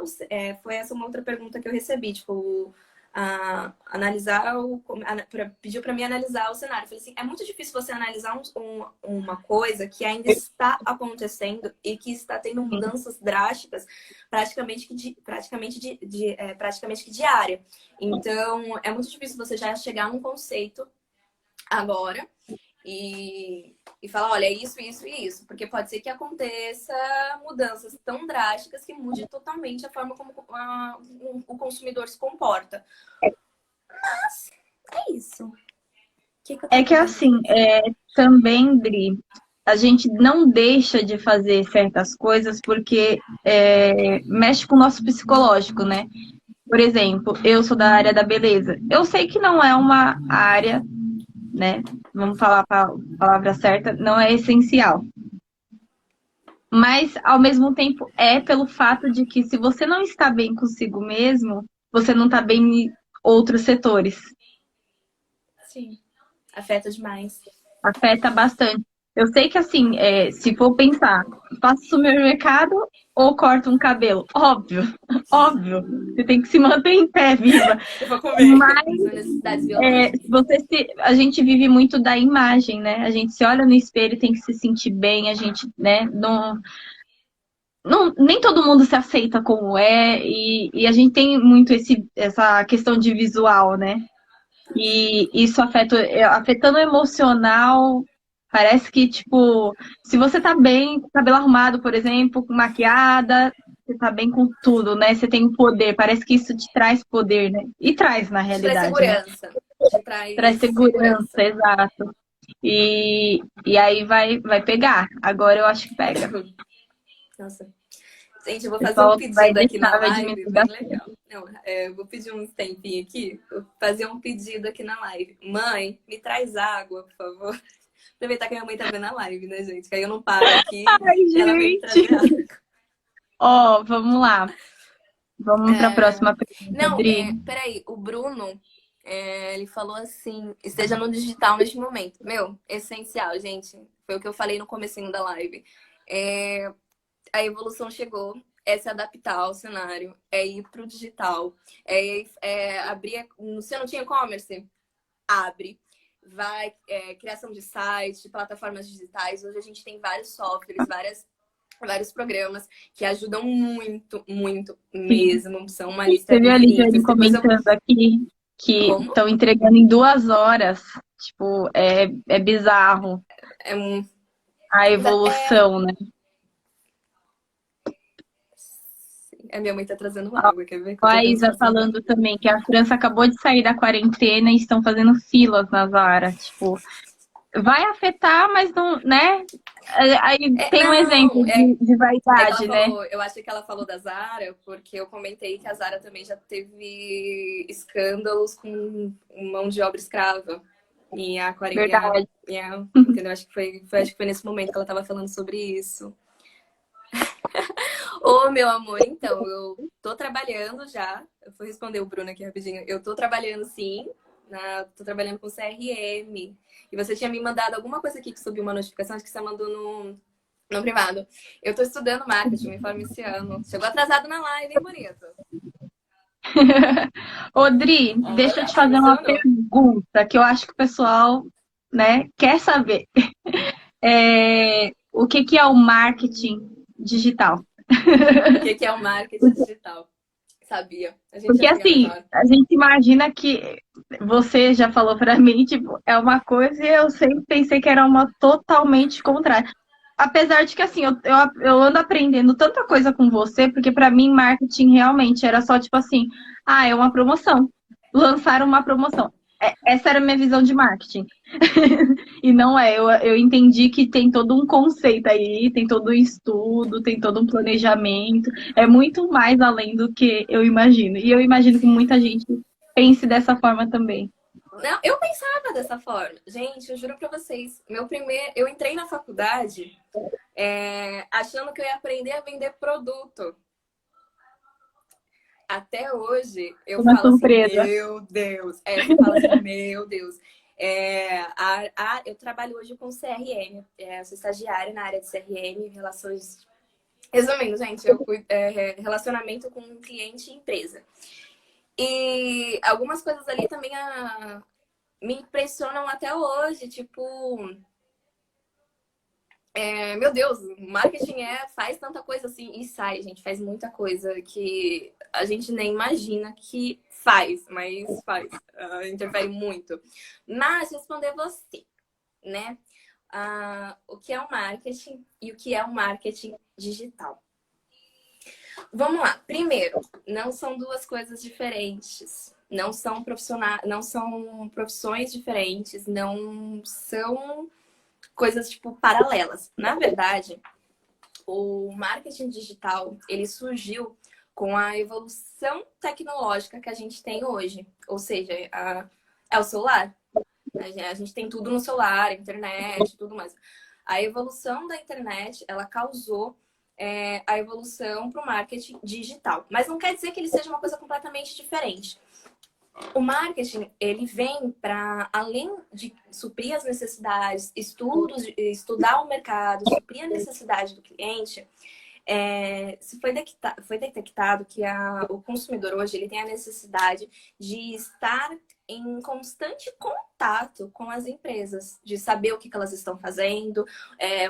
foi essa uma outra pergunta que eu recebi, tipo, pediu para mim analisar o cenário. Eu falei assim, é muito difícil você analisar uma coisa que ainda está acontecendo e que está tendo mudanças drásticas praticamente que diária. Então, é muito difícil você já chegar num conceito agora e falar, olha, é isso, isso e isso. Porque pode ser que aconteça mudanças tão drásticas que mude totalmente a forma como o consumidor se comporta. Mas é isso. Que assim, também, Dri, a gente não deixa de fazer certas coisas porque mexe com o nosso psicológico, né? Por exemplo, eu sou da área da beleza. Eu sei que não é uma área, né? Vamos falar a palavra certa, não é essencial. Mas, ao mesmo tempo, pelo fato de que se você não está bem consigo mesmo, você não está bem em outros setores. Sim, afeta demais. Afeta bastante. Eu sei que, assim, se for pensar, faço supermercado ou corto um cabelo? Óbvio, óbvio. Você tem que se manter em pé, viva. Eu vou comer. Mas São necessidades biológicas. a gente vive muito da imagem, né? A gente se olha no espelho, tem que se sentir bem, a gente, né? Nem todo mundo se aceita como e a gente tem muito essa questão de visual, né? E isso afetando o emocional, Parece que, tipo, se você tá bem, com o cabelo arrumado, por exemplo, com maquiada, você tá bem com tudo, né? Você tem poder. Parece que isso te traz poder, né? E traz, na Te traz realidade, né? segurança. Te Traz traz segurança, segurança. exato. E aí vai pegar. Agora eu acho que pega. Nossa. Gente, eu vou O fazer um pessoal vai pedido aqui na deixar, vai live, diminuir bem bastante. legal. Não, eu vou pedir uns tempinhos aqui, vou fazer um pedido aqui na live. Mãe, me traz água, por favor. Aproveitar que minha mãe tá vendo a live, né, gente? Que aí eu não paro aqui Ai, e ela vem me gente! trazer água. Ó, vamos lá. Vamos para a É... próxima pergunta, Não, Adri. peraí, o Bruno, ele falou assim, esteja no digital neste momento. Meu, essencial, gente. Foi o que eu falei no comecinho da live. É, a evolução chegou, é se adaptar ao cenário, é ir para o digital, abrir. Você não tinha e-commerce? Abre. Vai, criação de site, plataformas digitais. Hoje a gente tem vários softwares, vários programas que ajudam muito, muito Sim. mesmo. São uma lista Você viu a infinita. Lidiane Depois eu. comentando aqui que Como? estão entregando em 2 horas. Tipo, é bizarro É, um... a é... evolução, né? A minha mãe tá trazendo água, quer ver? Que eu tô A vendo se Isa consegue ver. falando também que a França acabou de sair da quarentena e estão fazendo filas na Zara. Tipo, vai afetar, mas não, né? Aí tem um Não, exemplo de é que ela vaidade, né? falou, eu acho que ela falou da Zara, porque eu comentei que a Zara também já teve escândalos com mão de obra escrava. Verdade. Entendeu? Acho que foi nesse momento que ela estava falando sobre isso. Ô, meu amor, então, eu tô trabalhando já. Eu vou responder o Bruno aqui rapidinho. Eu tô trabalhando sim, tô trabalhando com CRM. E você tinha me mandado alguma coisa aqui que subiu uma notificação, acho que você mandou no privado. Eu tô estudando marketing, me formo esse ano. Chegou atrasado na live, hein, bonito? Ô, Dri, deixa eu Olha, te se fazer uma emocionou. pergunta que eu acho que o pessoal, né, quer saber. O que que é o marketing digital? O que é o marketing digital? Sabia. A gente Porque ia chegar nessa assim, hora. a gente imagina que você já falou pra mim, tipo, é uma coisa e eu sempre pensei que era uma totalmente contrária. Apesar de que assim, eu ando aprendendo tanta coisa com você, porque pra mim marketing realmente era só tipo assim, ah, é uma promoção. Lançaram uma promoção. Essa era a minha visão de marketing. E não é, eu entendi que tem todo um conceito aí, tem todo um estudo, tem todo um planejamento. É muito mais além do que eu imagino. E eu imagino que muita gente pense dessa forma também. Não, eu pensava dessa forma. Gente, eu juro pra vocês, eu entrei na faculdade achando que eu ia aprender a vender produto. Até hoje, eu Uma falo assim, surpresa. meu Deus. Você fala assim, meu Deus. Eu trabalho hoje com CRM. Eu sou estagiária na área de CRM, relações... Resumindo, gente, eu cuido, relacionamento com cliente e empresa. E algumas coisas ali também me impressionam até hoje, tipo... meu Deus, marketing faz tanta coisa assim e sai, gente, faz muita coisa que a gente nem imagina que faz, mas faz, interfere muito. Mas responder você, né? O que é o marketing e o que é o marketing digital? Vamos lá. Primeiro, não são duas coisas diferentes. Não são profissões diferentes, não são coisas tipo paralelas. Na verdade, o marketing digital, ele surgiu com a evolução tecnológica que a gente tem hoje. Ou seja, é o celular. A gente tem tudo no celular, internet, tudo mais. A evolução da internet, ela causou a evolução para o marketing digital. Mas não quer dizer que ele seja uma coisa completamente diferente. O marketing, ele vem para, além de suprir as necessidades, estudar o mercado, suprir a necessidade do cliente, foi detectado que o consumidor hoje ele tem a necessidade de estar em constante contato com as empresas, de saber o que elas estão fazendo,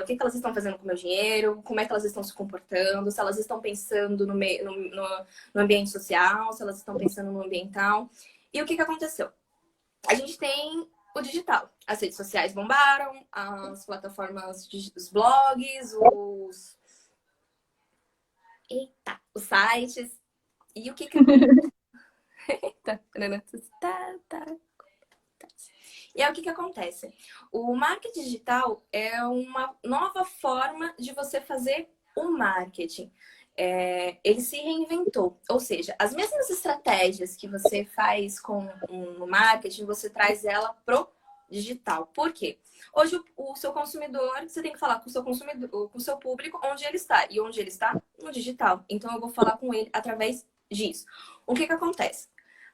o que elas estão fazendo com o meu dinheiro, como é que elas estão se comportando, se elas estão pensando no ambiente social, se elas estão pensando no ambiental. E o que aconteceu? A gente tem o digital. As redes sociais bombaram, as plataformas, os blogs, os sites. E o que que... E aí, o que que acontece? O marketing digital é uma nova forma de você fazer o marketing. Ele se reinventou. Ou seja, as mesmas estratégias que você faz com o marketing, você traz ela pro digital. Por quê? Hoje, o seu consumidor, você tem que falar com o seu consumidor, com o seu público, onde ele está. E onde ele está? No digital. Então, eu vou falar com ele através disso. O que que acontece?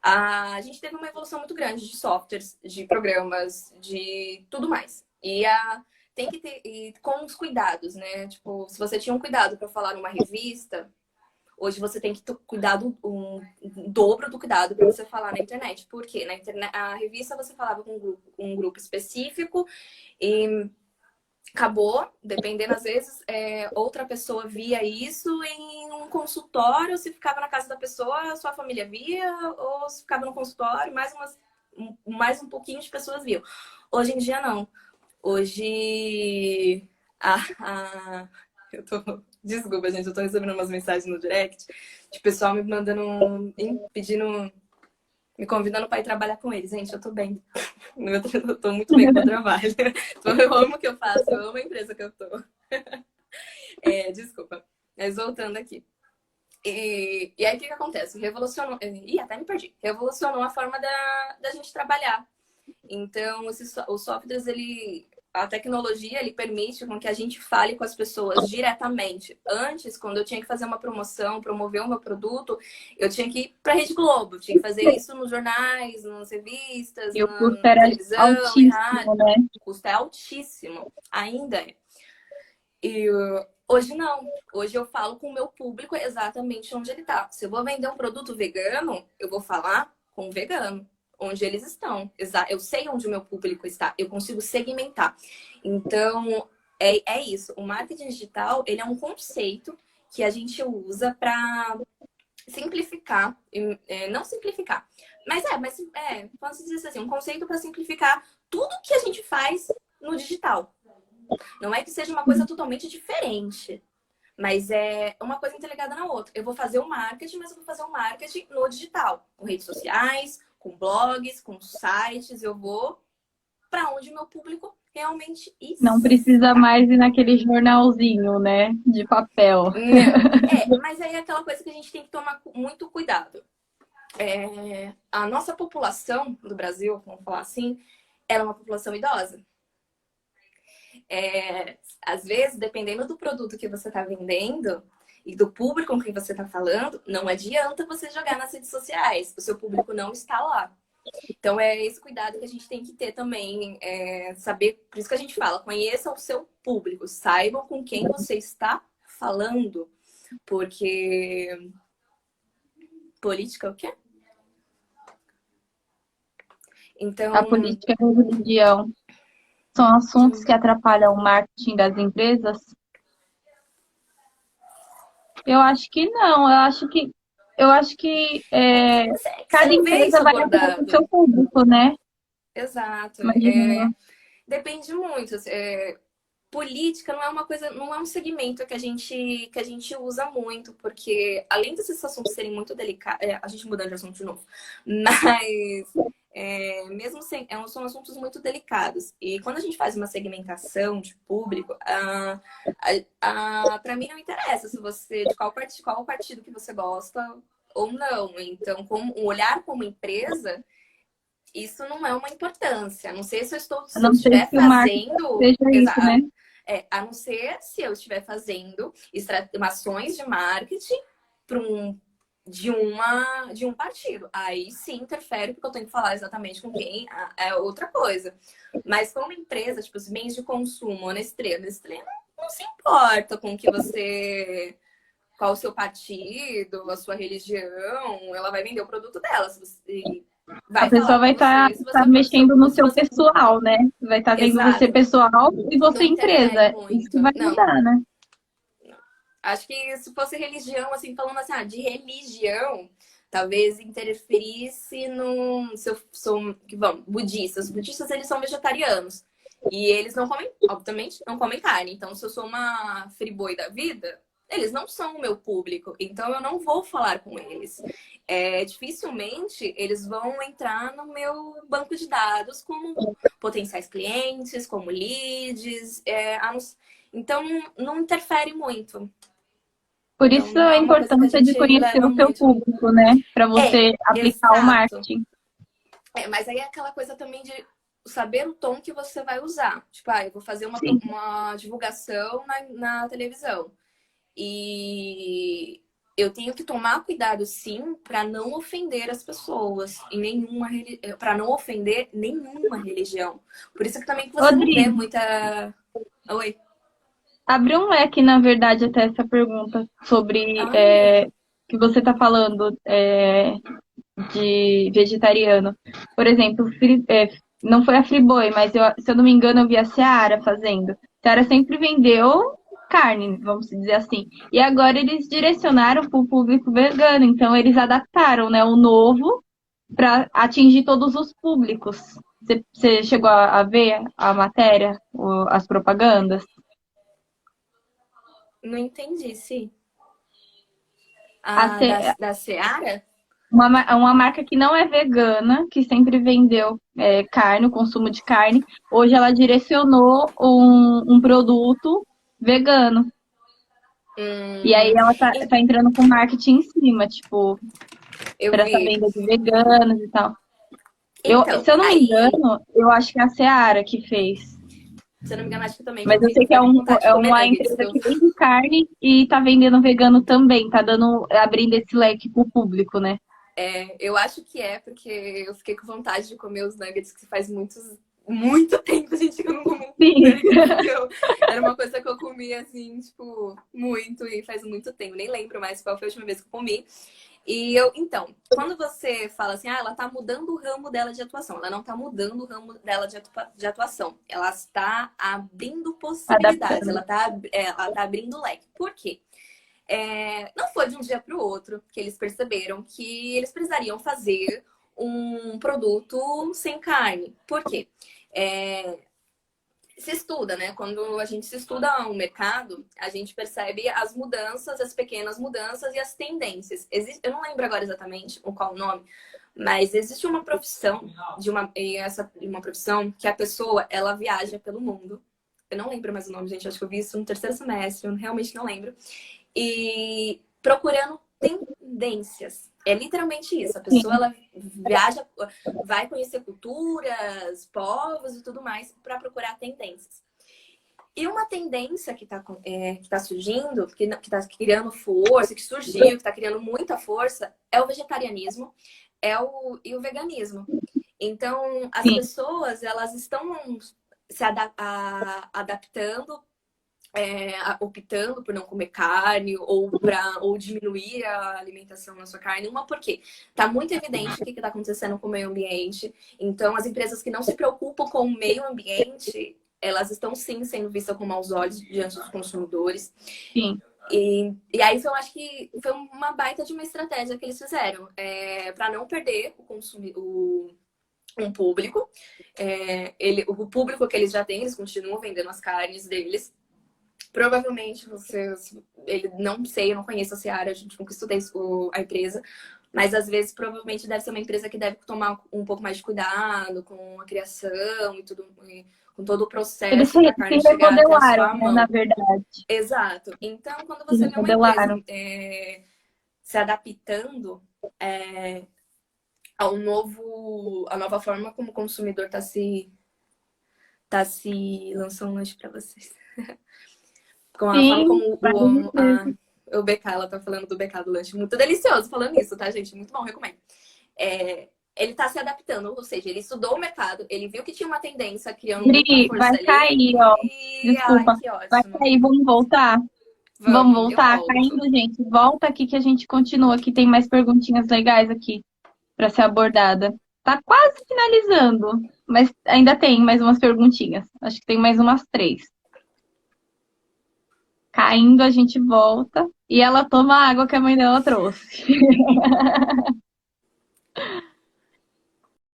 A gente teve uma evolução muito grande de softwares, de programas, de tudo mais. Tem que ter com os cuidados, né? Tipo, se você tinha um cuidado para falar numa revista, hoje você tem que ter cuidado, um dobro do cuidado para você falar na internet. Por quê? Na internet, a revista você falava com um grupo específico e acabou, dependendo, às vezes, outra pessoa via isso em um consultório, se ficava na casa da pessoa, a sua família via, ou se ficava no consultório, mais um pouquinho de pessoas viam. Hoje em dia, não. Hoje, desculpa, gente, eu tô recebendo umas mensagens no direct de pessoal me mandando, pedindo, me convidando para ir trabalhar com eles. Gente, eu tô bem. Eu tô muito bem com o trabalho. Eu amo o que eu faço, eu amo a empresa que eu tô. Desculpa. Mas voltando aqui. E aí, o que acontece? Revolucionou... até me perdi. Revolucionou a forma da gente trabalhar. Então, os softwares, a tecnologia, ele permite com que a gente fale com as pessoas diretamente. Antes, quando eu tinha que fazer uma promoção, promover o meu produto, eu tinha que ir para a Rede Globo. Eu tinha que fazer isso nos jornais, nas revistas, E o custo na era televisão, em rádio. altíssimo, né? O custo é altíssimo. Ainda é. E hoje não. Hoje eu falo com o meu público exatamente onde ele está. Se eu vou vender um produto vegano, eu vou falar com o vegano, onde eles estão. Eu sei onde o meu público está. Eu consigo segmentar. Então, é isso. O marketing digital, ele é um conceito que a gente usa para simplificar. Não simplificar. Mas vamos dizer assim, um conceito para simplificar tudo que a gente faz no digital. Não é que seja uma coisa totalmente diferente, mas é uma coisa interligada na outra. Eu vou fazer o marketing, mas eu vou fazer o marketing no digital, com redes sociais, com blogs, com sites. Eu vou para onde meu público realmente está. Não precisa mais ir naquele jornalzinho, né? De papel. Não. Mas aí é aquela coisa que a gente tem que tomar muito cuidado. A nossa população do Brasil, vamos falar assim, ela é uma população idosa. Às vezes, dependendo do produto que você está vendendo e do público com quem você está falando, não adianta você jogar nas redes sociais. O seu público não está lá. Então, é esse cuidado que a gente tem que ter também. Saber, por isso que a gente fala, conheça o seu público. Saibam com quem você está falando. Porque... Política é o quê? Então... A política e a religião são assuntos que atrapalham o marketing das empresas? Eu acho que não. Eu acho que cada empresa vai atender o seu público, né? Exato. Imagina. Depende muito. Política não é uma coisa, não é um segmento que a gente usa muito, porque além desses assuntos serem muito delicados, a gente mudando de assunto de novo, mas mesmo sem, são assuntos muito delicados. E quando a gente faz uma segmentação de público, para mim não interessa se você de qual partido que você gosta ou não. Então, olhar como empresa, isso não é uma importância. A não ser se eu estiver fazendo. Isso, né? A não ser se eu estiver fazendo ações de marketing de um partido. Aí sim interfere, porque eu tenho que falar exatamente com quem é outra coisa. Mas como empresa, tipo, os bens de consumo, a Nestlé não se importa com que você... Qual o seu partido, a sua religião, ela vai vender o produto dela. A pessoa vai estar mexendo no seu pessoal, né? Vai estar vendo você pessoal e você empresa. Isso que vai mudar, né? Acho que se fosse religião, assim, falando assim, de religião, talvez interferisse no... Se eu sou, vamos, budistas. Os budistas, eles são vegetarianos. E eles não comem, obviamente, não comem carne. Então, se eu sou uma friboi da vida, eles não são o meu público. Então, eu não vou falar com eles. Dificilmente, eles vão entrar no meu banco de dados como potenciais clientes, como leads. Então, não interfere muito. Por Então, isso não a é uma coisa que a importância de gente conhecer leva o seu muito. público, né? Para você aplicar o Exato. marketing. Mas aí é aquela coisa também de saber o tom que você vai usar. Tipo, eu vou fazer Sim. uma divulgação na televisão. E eu tenho que tomar cuidado, sim, para não ofender as pessoas para não ofender nenhuma religião. Por isso que também que você não vê Rodrigo, muita... Oi. abre um leque, na verdade, até essa pergunta sobre Ai, que você está falando de vegetariano. Por exemplo, não foi a Friboi, mas se eu não me engano, eu vi a Seara fazendo. A Seara sempre vendeu carne, vamos dizer assim. E agora eles direcionaram para o público vegano, então eles adaptaram, né, o novo para atingir todos os públicos. Você chegou a ver a matéria, as propagandas? não entendi, sim. A Da Seara? Uma marca que não é vegana, que sempre vendeu carne, o consumo de carne, hoje ela direcionou um produto vegano. E aí ela tá entrando com marketing em cima, tipo, Eu para essa vi. venda de veganos e tal. Então, Se eu não me aí, engano, eu acho que é a Seara que fez. se eu não me engano, acho que eu também Mas eu sei que fiquei com vontade de é comer uma nuggets. empresa que vende carne e tá vendendo vegano também, tá abrindo esse leque pro público, né? Eu acho que porque eu fiquei com vontade de comer os nuggets que faz muito tempo, gente, que eu não como Sim. nuggets. Era uma coisa que eu comia, assim, tipo, muito, e faz muito tempo. Nem lembro mais qual foi a última vez que eu comi. Então, quando você fala assim, ela tá mudando o ramo dela de atuação. Ela não tá mudando o ramo dela de atuação. Ela está abrindo possibilidades. Adaptando. Ela tá abrindo leque. Por quê? Não foi de um dia para o outro que eles perceberam que eles precisariam fazer um produto sem carne. Por quê? Se estuda, né? Quando a gente se estuda um mercado, a gente percebe as mudanças, as pequenas mudanças e as tendências. Eu não lembro agora exatamente qual o nome, mas existe uma profissão uma profissão que a pessoa ela viaja pelo mundo. Eu não lembro mais o nome, gente. Acho que eu vi isso no terceiro semestre. Eu realmente não lembro. E procurando tendências. É literalmente isso. A pessoa ela viaja, vai conhecer culturas, povos e tudo mais para procurar tendências. E uma tendência que tá surgindo, que está criando força, que surgiu, que está criando muita força, é o vegetarianismo e o veganismo. Então, as pessoas elas estão se adaptando, optando por não comer carne ou diminuir a alimentação na sua carne. Por quê? Tá muito evidente o que está acontecendo com o meio ambiente. Então, as empresas que não se preocupam com o meio ambiente, elas estão sim sendo vistas com maus olhos diante dos consumidores. Sim. E aí eu acho que foi uma baita de uma estratégia que eles fizeram para não perder um público. O público que eles já têm, eles continuam vendendo as carnes deles. Provavelmente ele não sei, eu não conheço a Seara, a gente nunca estudei a empresa, mas às vezes provavelmente deve ser uma empresa que deve tomar um pouco mais de cuidado com a criação e tudo, com todo o processo para a carne chegar até a sua mão. Na verdade. Exato. Então, quando você vê uma empresa se adaptando à nova forma como o consumidor está se lançando um lanche para vocês. Com a forma como o BK, ela tá falando do BK do lanche. Muito delicioso falando isso, tá, gente? Muito bom, recomendo. Ele tá se adaptando, ou seja, ele estudou o mercado, ele viu que tinha uma tendência, criando muita força vai ali. Cair, ó. Desculpa. Que ótimo. Vai cair, vamos voltar? Vamos voltar? Caindo, gente. Volta aqui que a gente continua, que tem mais perguntinhas legais aqui para ser abordada. Tá quase finalizando, mas ainda tem mais umas perguntinhas. Acho que tem mais umas 3. Caindo, a gente volta e ela toma a água que a mãe dela trouxe.